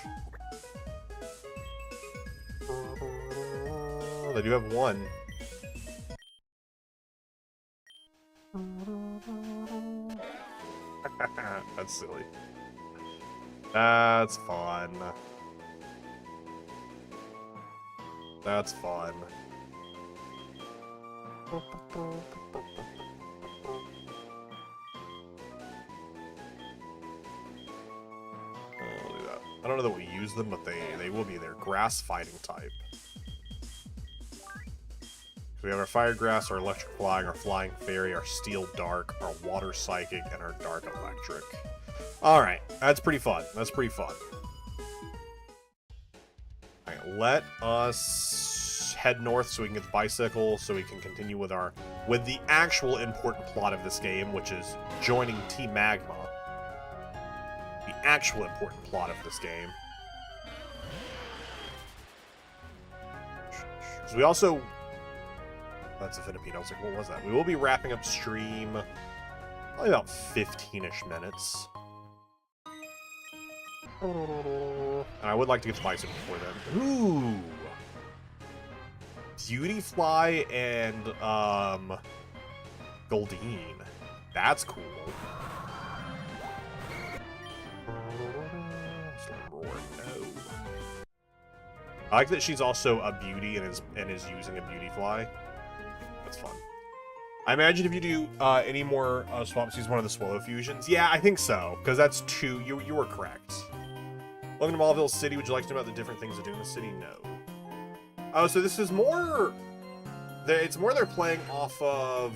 S1: They do have one. That's silly. That's fun. That's fun. I'll do that. I don't know that we use them, but they will be there. Grass fighting type. We have our Fire Grass, our Electric Flying, our Flying Fairy, our Steel Dark, our Water Psychic, and our Dark Electric. Alright, that's pretty fun. That's pretty fun. Alright, let us head north so we can get the bicycle, so we can continue with the actual important plot of this game, which is joining Team Magma. The actual important plot of this game. So we also... That's a Filipino. I was like, what was that? We will be wrapping up stream probably about 15-ish minutes. And I would like to get the bicycle before then. Ooh! Beautyfly and, Goldeen. That's cool. No. I like that she's also a beauty and is using a Beautyfly. That's fun. I imagine if you do any more swaps, use one of the Swallow fusions. Yeah, I think so, because that's two. You were correct. Welcome to Mauville City. Would you like to know about the different things to do in the city? No. Oh, so this is more... It's more they're playing off of...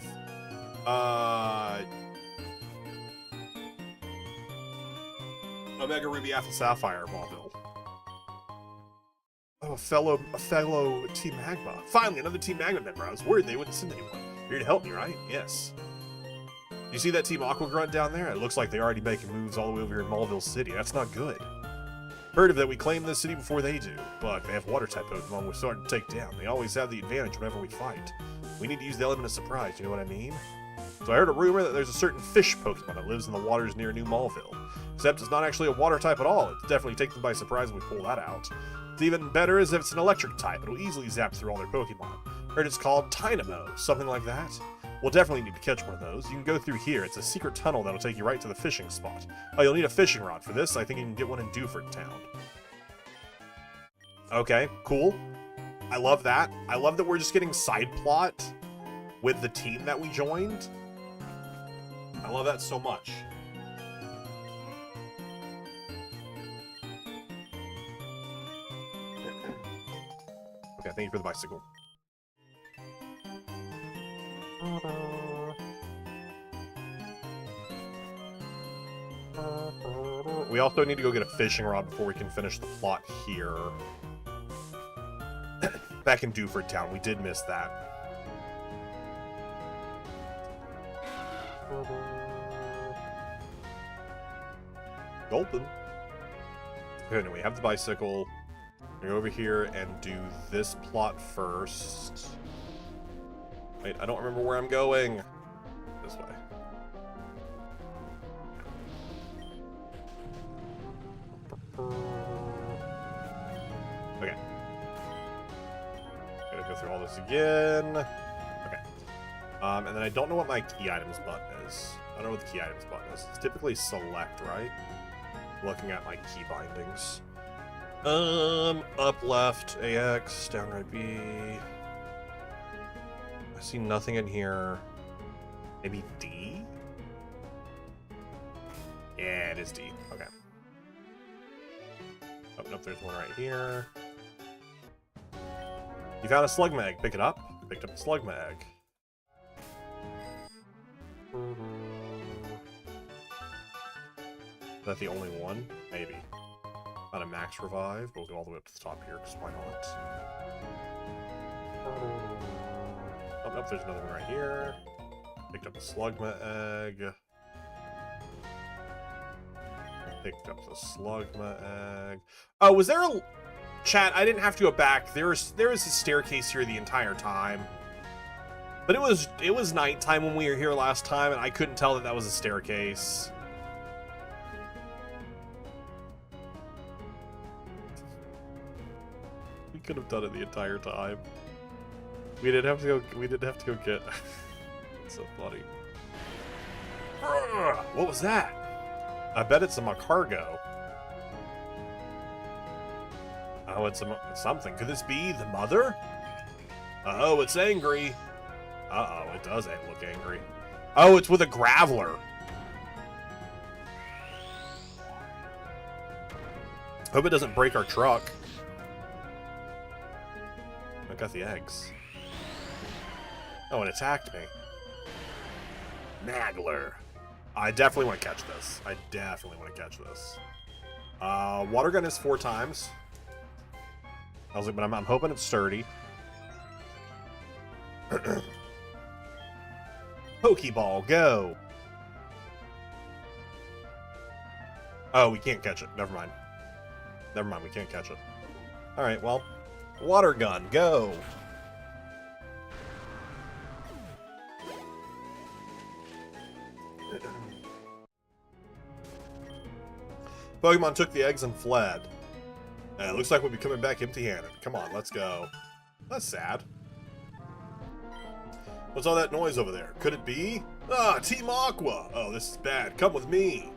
S1: Omega Ruby Alpha Sapphire Mauville. Oh, a fellow Team Magma. Finally, another Team Magma member. I was worried they wouldn't send anyone. You're here to help me, right? Yes. You see that Team Aqua Grunt down there? It looks like they're already making moves all the way over here in Mauville City. That's not good. Heard of that we claim this city before they do, but they have water-type Pokemon we're starting to take down. They always have the advantage whenever we fight. We need to use the element of surprise, you know what I mean? So I heard a rumor that there's a certain fish Pokemon that lives in the waters near New Mauville. Except it's not actually a water type at all. It definitely takes them by surprise when we pull that out. What's even better is if it's an electric type. It'll easily zap through all their Pokemon. Heard it's called Tynamo, something like that. We'll definitely need to catch one of those. You can go through here. It's a secret tunnel that'll take you right to the fishing spot. Oh, you'll need a fishing rod for this. I think you can get one in Dewford Town. Okay, cool. I love that. I love that we're just getting side plot with the team that we joined. I love that so much. Okay, thank you for the bicycle. We also need to go get a fishing rod before we can finish the plot here. Back in Dewford Town, we did miss that. Gulpin. Okay, no, we have the bicycle. We go over here and do this plot first. Wait, I don't remember where I'm going. This way. Okay. Gotta go through all this again. Okay. And then I don't know what my key items button is. I don't know what the key items button is. It's typically select, right? Looking at my key bindings. Up left, AX, down right B. I see nothing in here. Maybe D? Yeah, it is D. Okay. Oh, nope, there's one right here. You found a Slugma egg. Pick it up. Picked up a Slugma egg. Is that the only one? Maybe. Not a max revive. We'll go all the way up to the top here, because why not? Oh, nope, there's another one right here. Picked up a Slugma egg. Picked up the Slugma egg. Oh, was there a... Chat, I didn't have to go back. There was a staircase here the entire time. But it was nighttime when we were here last time, and I couldn't tell that was a staircase. We could have done it the entire time. We didn't have to go get. It's so funny. What was that? I bet it's a Macargo. Oh, it's something. Could this be the mother? Uh-oh, it's angry. Uh-oh, it does look angry. Oh, it's with a Graveler. Hope it doesn't break our truck. I got the eggs. Oh, it attacked me. Magler. I definitely want to catch this. I definitely want to catch this. Water gun is 4 times. I was like, but I'm hoping it's sturdy. Pokeball, go! Oh, we can't catch it. Never mind. Never mind, we can't catch it. Alright, well. Water gun, go! Pokemon took the eggs and fled. It looks like we'll be coming back empty-handed. Come on, let's go. That's sad. What's all that noise over there? Could it be? Ah, Team Aqua! Oh, this is bad. Come with me.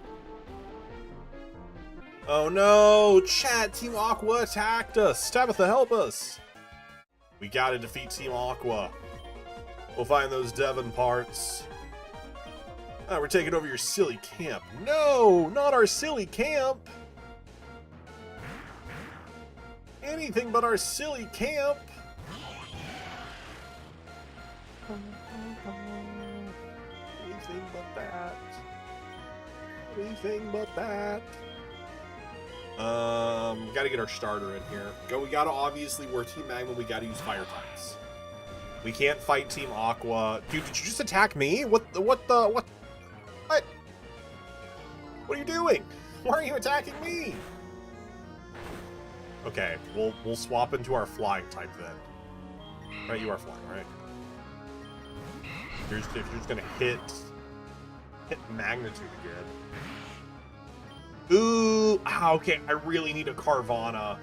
S1: Oh no! Chat, Team Aqua attacked us! Tabitha, help us! We gotta defeat Team Aqua. We'll find those Devon parts. Oh, we're taking over your silly camp. No! Not our silly camp! Anything but our silly camp! Anything but that. Anything but that. Gotta get our starter in here. We gotta, obviously, we're Team Magma, we gotta use Fire types. We can't fight Team Aqua. Dude, did you just attack me? What? What are you doing? Why are you attacking me? Okay, we'll swap into our flying type then. Right, you are flying, right? If you're just gonna hit magnitude again. Ooh, okay, I really need a Carvana.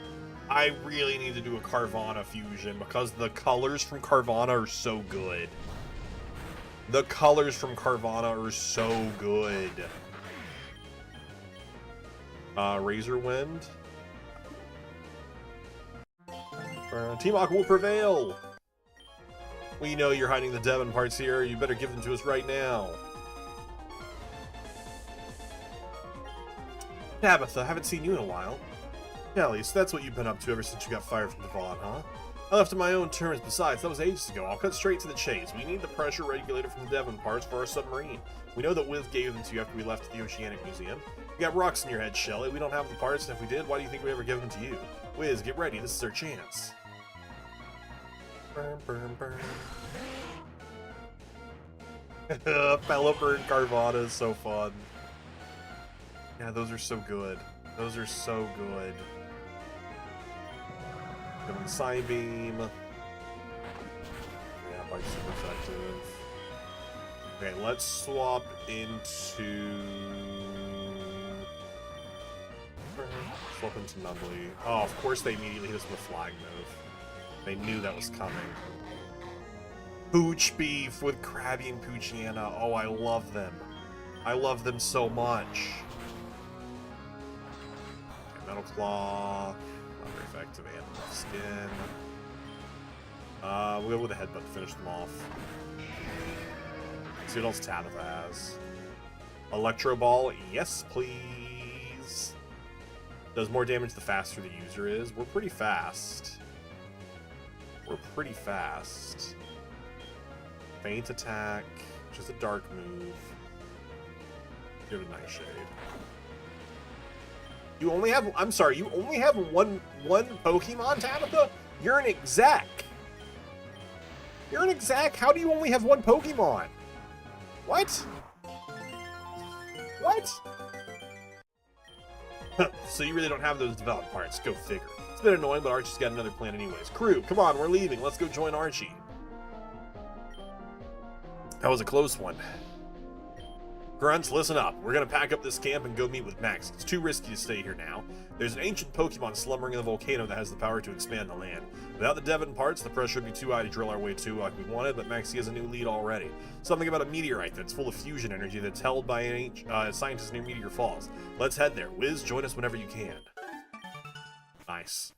S1: I really need to do a Carvana fusion because the colors from Carvana are so good. The colors from Carvana are so good. Razor Wind. Team Aqua will prevail! We know you're hiding the Devon parts here. You better give them to us right now. Tabitha, haven't seen you in a while. Kelly, so that's what you've been up to ever since you got fired from Devon, huh? I left on my own terms. Besides, that was ages ago. I'll cut straight to the chase. We need the pressure regulator from the Devon parts for our submarine. We know that Wiz gave them to you after we left the Oceanic Museum. You got rocks in your head, Shelly. We don't have the parts, and if we did, why do you think we'd ever give them to you? Wiz, get ready. This is our chance. Burn, burn, burn. Pelipper and Carvana is so fun. Yeah, those are so good. Those are so good. Give him Psybeam. Yeah, Bike's super effective. Okay, let's swap into... Swap into Numbly. Oh, of course they immediately hit us with a flag move. They knew that was coming. Pooch Beef with Krabby and Poochyena. Oh, I love them. I love them so much. Okay, Metal Claw. Not very effective. Animal Skin. We'll go with a Headbutt to finish them off. See what else Tabitha has. Electro Ball. Yes, please. Does more damage the faster the user is. We're pretty fast. We're pretty fast. Faint Attack, which is a dark move. Give it a Nightshade. You only have, I'm sorry, you only have one Pokemon, Tabitha? You're an exec. You're an exec? How do you only have one Pokemon? What? What? So you really don't have those developed parts. Go figure. It's been annoying, but Archie's got another plan anyways. Crew, come on, we're leaving. Let's go join Archie. That was a close one. Grunts, listen up. We're gonna pack up this camp and go meet with Max. It's too risky to stay here now. There's an ancient Pokemon slumbering in the volcano that has the power to expand the land. Without the Devon parts, the pressure would be too high to drill our way to like we wanted, but Maxie has a new lead already. Something about a meteorite that's full of fusion energy that's held by a scientist near Meteor Falls. Let's head there. Wiz, join us whenever you can. Nice.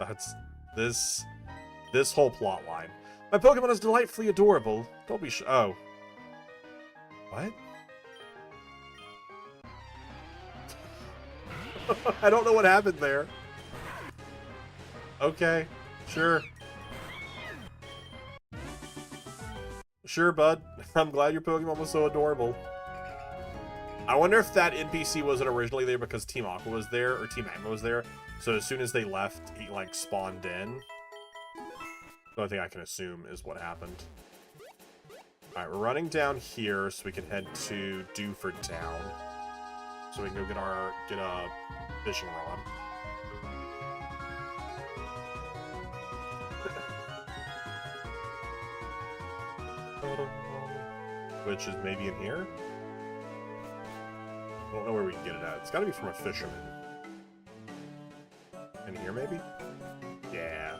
S1: That's this whole plot line. My Pokemon is delightfully adorable. Don't be oh. What? I don't know what happened there. Okay, sure. Sure, bud. I'm glad your Pokemon was so adorable. I wonder if that NPC wasn't originally there because Team Aqua was there, or Team Magma was there, so as soon as they left, he, like, spawned in. The only thing I can assume is what happened. Alright, we're running down here so we can head to Dewford Town. So we can go get a fishing rod. Which is maybe in here? I don't know where we can get it at. It's gotta be from a fisherman. In here, maybe? Yeah.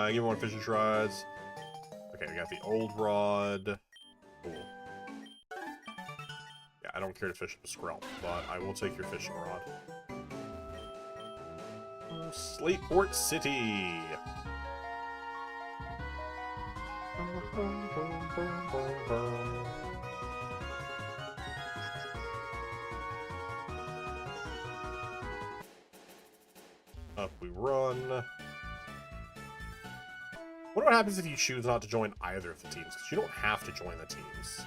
S1: Give me one fishing rods. Okay, we got the old rod. Cool. Yeah, I don't care to fish up a Skrelp, but I will take your fishing rod. Slateport City! Up we run. What happens if you choose not to join either of the teams? Because you don't have to join the teams.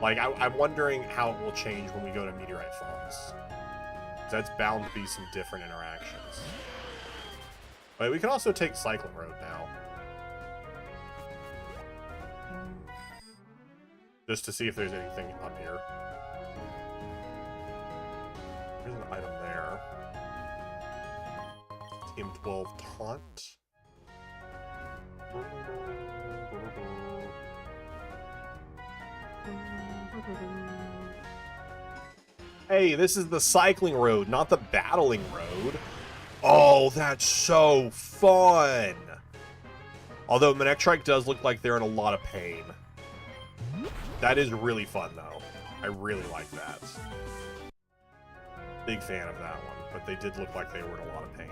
S1: Like, I'm wondering how it will change when we go to Meteorite Falls. That's bound to be some different interactions. But we can also take Cycling Road now. Just to see if there's anything up here. There's an item there. Team 12 Taunt. Hey, this is the cycling road, not the battling road. Oh, that's so fun! Although Manectric does look like they're in a lot of pain. That is really fun, though. I really like that. Big fan of that one, but they did look like they were in a lot of pain.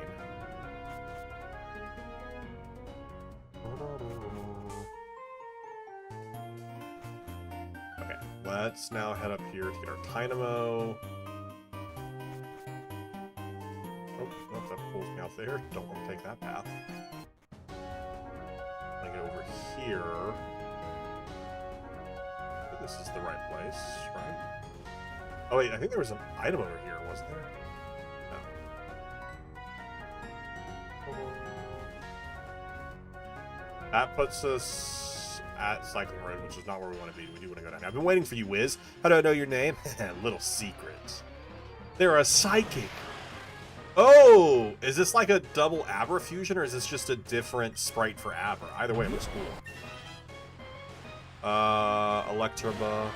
S1: Okay, let's now head up here to get our Dynamo. Oh, that pulls me out there. Don't want to take that path. I'm gonna get over here. I think this is the right place, right? Oh wait, I think there was an item over here, wasn't there? No. That puts us at Cycling Road, which is not where we want to be. We do want to go down. I've been waiting for you, Wiz. How do I know your name? Little secret. They're a psychic. Oh! Is this like a double Abra fusion, or is this just a different sprite for Abra? Either way, it looks cool. Electabuzz,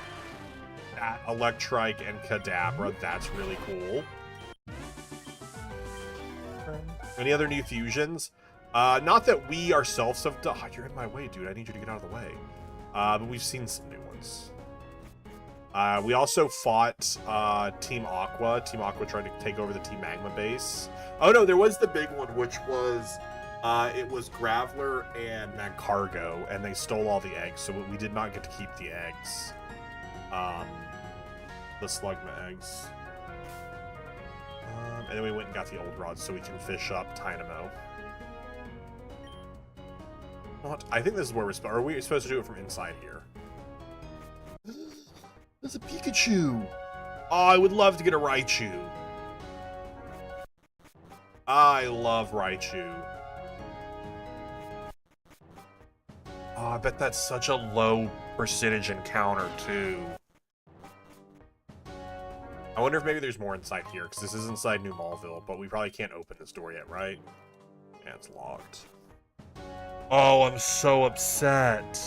S1: Electrike, and Kadabra. That's really cool. Any other new fusions? Not that we ourselves have done. Oh, you're in my way, dude. I need you to get out of the way. But we've seen some new ones. We also fought Team Aqua. Team Aqua tried to take over the Team Magma base. Oh no, there was the big one, which was it was Graveler and Magcargo, and they stole all the eggs, so we did not get to keep the eggs. The Slugma eggs. And then we went and got the old rods so we can fish up Tynamo. What? I think this is where we're supposed. Are we supposed to do it from inside here? There's a Pikachu! Oh, I would love to get a Raichu. I love Raichu. Oh, I bet that's such a low percentage encounter, too. I wonder if maybe there's more inside here, because this is inside New Mallville, but we probably can't open this door yet, right? Yeah, it's locked. Oh, I'm so upset.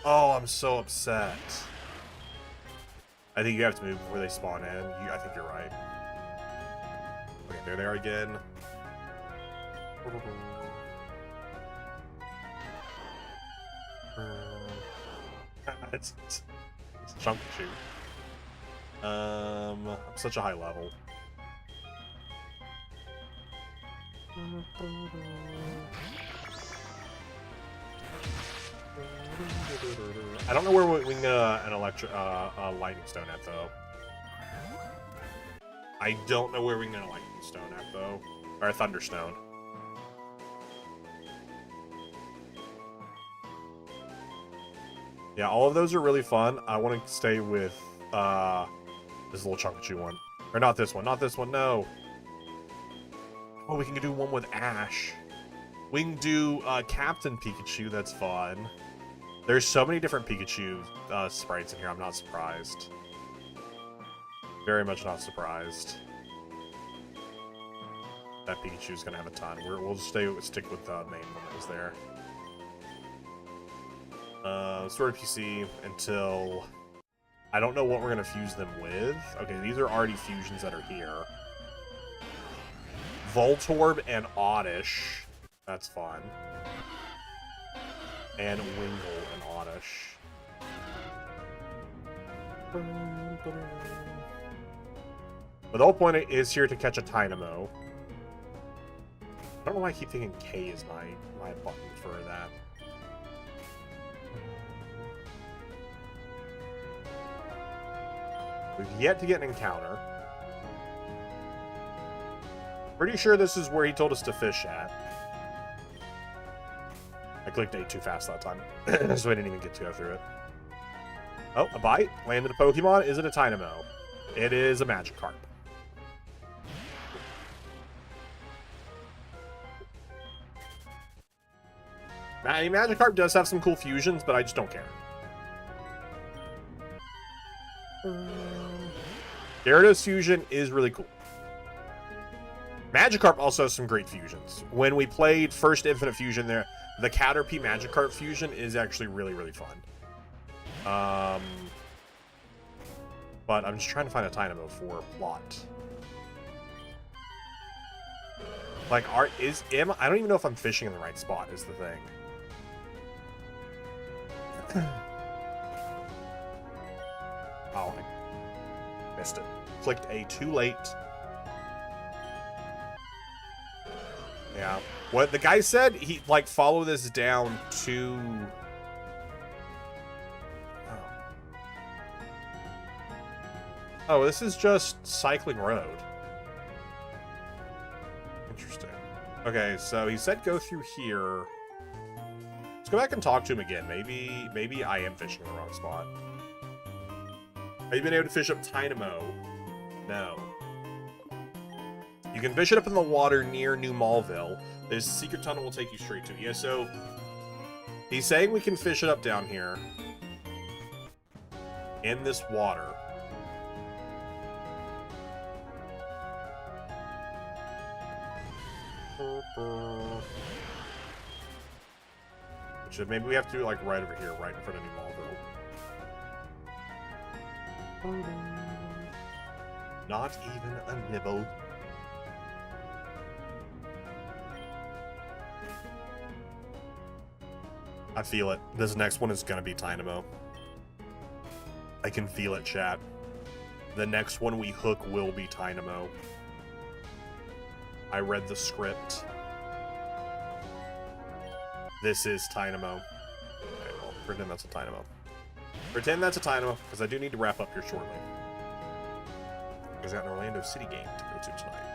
S1: Oh, I'm so upset. I think you have to move before they spawn in. I think you're right. Okay, there they are again. It's a chunk of shoot. I'm such a high level. I don't know where we can get an lightning stone at, though. I don't know where we can get a lightning stone at, though. Or a thunderstone. Yeah, all of those are really fun. I want to stay with this little Chunkachu one. Or not this one, not this one, no. Oh, we can do one with Ash. We can do Captain Pikachu, that's fun. There's so many different Pikachu sprites in here, I'm not surprised. Very much not surprised. That Pikachu's gonna have a ton. We'll just stick with the main one that was there. Sword PC until... I don't know what we're gonna fuse them with. Okay, these are already fusions that are here. Voltorb and Oddish. That's fun. And Wingull and Oddish. But the whole point is here to catch a Tynamo. I don't know why I keep thinking K is my button for that. We've yet to get an encounter. Pretty sure this is where he told us to fish at. I clicked A too fast that time, so I didn't even get to go through it. Oh, a bite. Landed a Pokemon. Is it a Tynamo? It is a Magikarp. I mean, Magikarp does have some cool fusions, but I just don't care. Gyarados fusion is really cool. Magikarp also has some great fusions. When we played first Infinite Fusion there, the Caterpie Magikarp fusion is actually really, really fun. But I'm just trying to find a Tynamo for Plot. Like, I don't even know if I'm fishing in the right spot, is the thing. Oh, I missed it. Clicked A too late. Yeah. What the guy said, he, like, follow this down to... Oh, this is just Cycling Road. Interesting. Okay, so he said go through here. Let's go back and talk to him again. Maybe I am fishing in the wrong spot. Have you been able to fish up Tynamo? No. You can fish it up in the water near New Malville. This secret tunnel will take you straight to it. Yeah, so he's saying we can fish it up down here in this water. Which maybe we have to do like right over here, right in front of New Malville. Not even a nibble. I feel it. This next one is gonna be Tynamo. I can feel it, chat. The next one we hook will be Tynamo. I read the script. This is Tynamo. Okay, well, pretend that's a Tynamo. Pretend that's a Tynamo, because I do need to wrap up here shortly. Because I got an Orlando City game to go to tonight.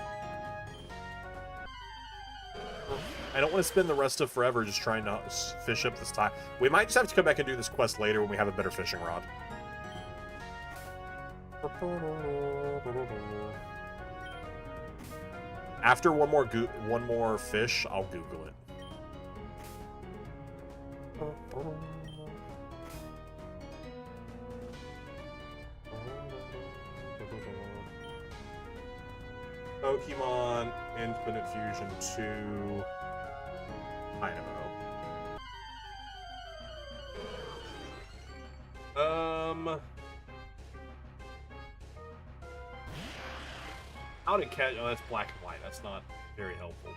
S1: I don't want to spend the rest of forever just trying to fish up this time. We might just have to come back and do this quest later when we have a better fishing rod. After one more fish, I'll Google it. Pokemon Infinite Fusion 2 Dynamo. How to catch? Oh, that's black and white. That's not very helpful.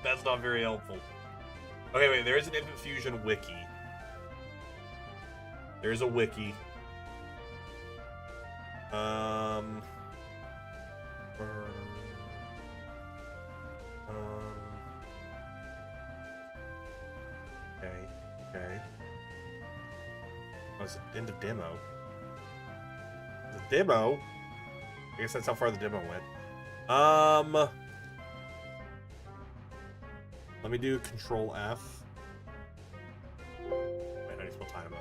S1: That's not very helpful. Okay, wait. There is an Infinite Fusion wiki. There's a wiki. Okay. Oh, it's the end of demo. The demo? I guess that's how far the demo went. Let me do Control F. Wait, I need to spell Tynamo.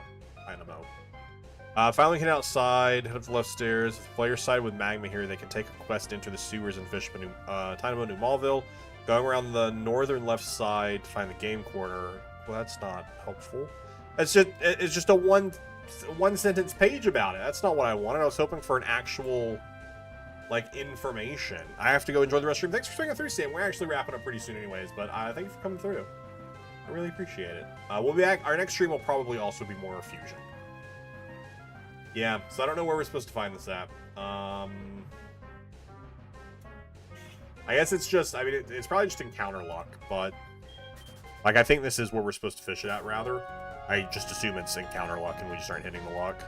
S1: Finally get outside, head up the left stairs. If the player's side with Magma here, they can take a quest into the sewers and fish Tynamo New Malville. Going around the northern left side to find the game corner. Well, that's not helpful. It's just a one sentence page about it. That's not what I wanted. I was hoping for an actual like information. I have to go enjoy the rest of the stream. Thanks for swinging through, Sam. We're actually wrapping up pretty soon anyways, but thank you for coming through. I really appreciate it. We'll be back. Our next stream will probably also be more Fusion. Yeah, so I don't know where we're supposed to find this at. I guess it's just, I mean, it's probably just Encounter Luck, but like, I think this is where we're supposed to fish it at, rather. I just assume it's Encounter Luck and we just aren't hitting the luck.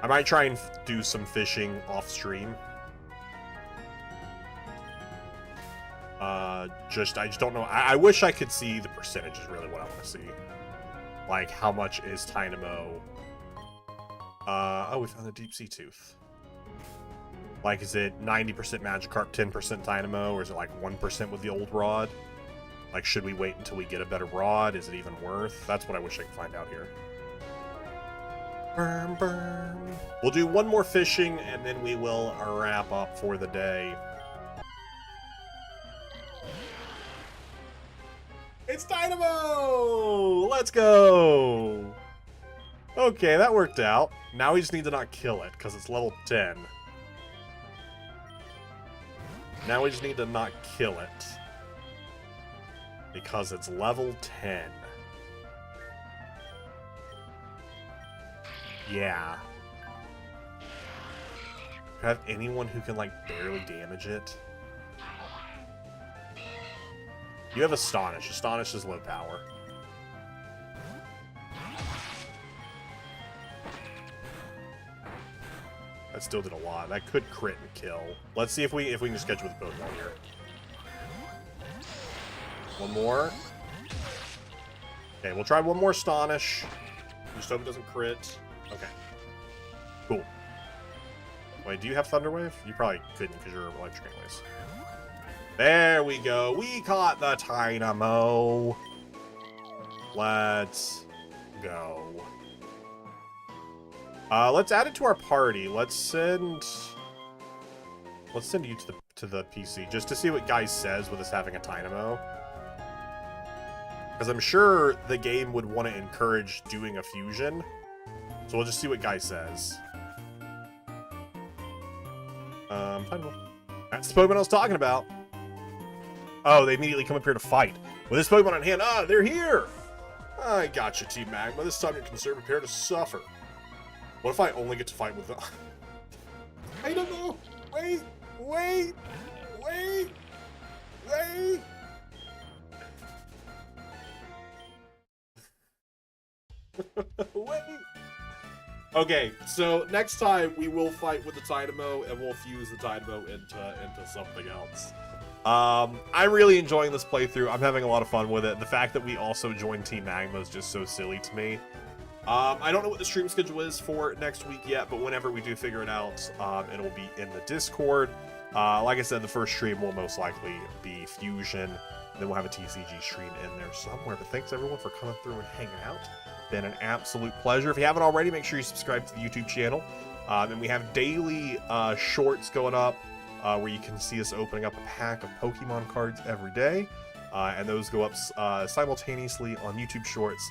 S1: I might try and do some fishing off stream. I just don't know. I wish I could see the percentage is really what I want to see. Like, how much is Tynamo? Oh, we found the Deep Sea Tooth. Like, is it 90% Magikarp, 10% Tynamo, or is it like 1% with the old rod? Like, should we wait until we get a better rod? Is it even worth? That's what I wish I could find out here. Burn, burn. We'll do one more fishing, and then we will wrap up for the day. It's Tynamo! Let's go! Okay, that worked out. Now we just need to not kill it, because it's level 10. Now we just need to not kill it. Because it's level 10. Yeah. Do I have anyone who can, like, barely damage it? You have Astonish. Astonish is low power. That still did a lot. That could crit and kill. Let's see if we can just catch with the Pokemon here. One more. Okay, we'll try one more Astonish. Just hope it doesn't crit. Okay. Cool. Wait, do you have Thunder Wave? You probably couldn't because you're electric anyways. There we go. We caught the Tynamo. Let's go. Let's add it to our party. Let's send you to the PC just to see what Guy says with us having a Dynamo. Because I'm sure the game would want to encourage doing a fusion. So we'll just see what Guy says. Dynamo. That's the Pokemon I was talking about. Oh, they immediately come up here to fight. With this Pokemon on hand, they're here! I got you, Team Magma. This time you're concerned, prepare to suffer. What if I only get to fight with them? I don't know. Wait. Wait. Okay, so next time we will fight with the Dynamo and we'll fuse the Dynamo into something else. I'm really enjoying this playthrough. I'm having a lot of fun with it. The fact that we also joined Team Magma is just so silly to me. I don't know what the stream schedule is for next week yet, but whenever we do figure it out, it'll be in the Discord. Like I said, the first stream will most likely be Fusion. Then we'll have a TCG stream in there somewhere. But thanks everyone for coming through and hanging out. Been an absolute pleasure. If you haven't already, make sure you subscribe to the YouTube channel. And we have daily shorts going up where you can see us opening up a pack of Pokemon cards every day. And those go up simultaneously on YouTube Shorts,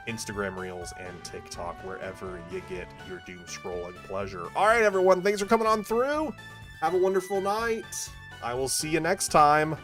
S1: Instagram Reels, and TikTok, wherever you get your doom scrolling pleasure. All right, everyone, thanks for coming on through. Have a wonderful night. I will see you next time.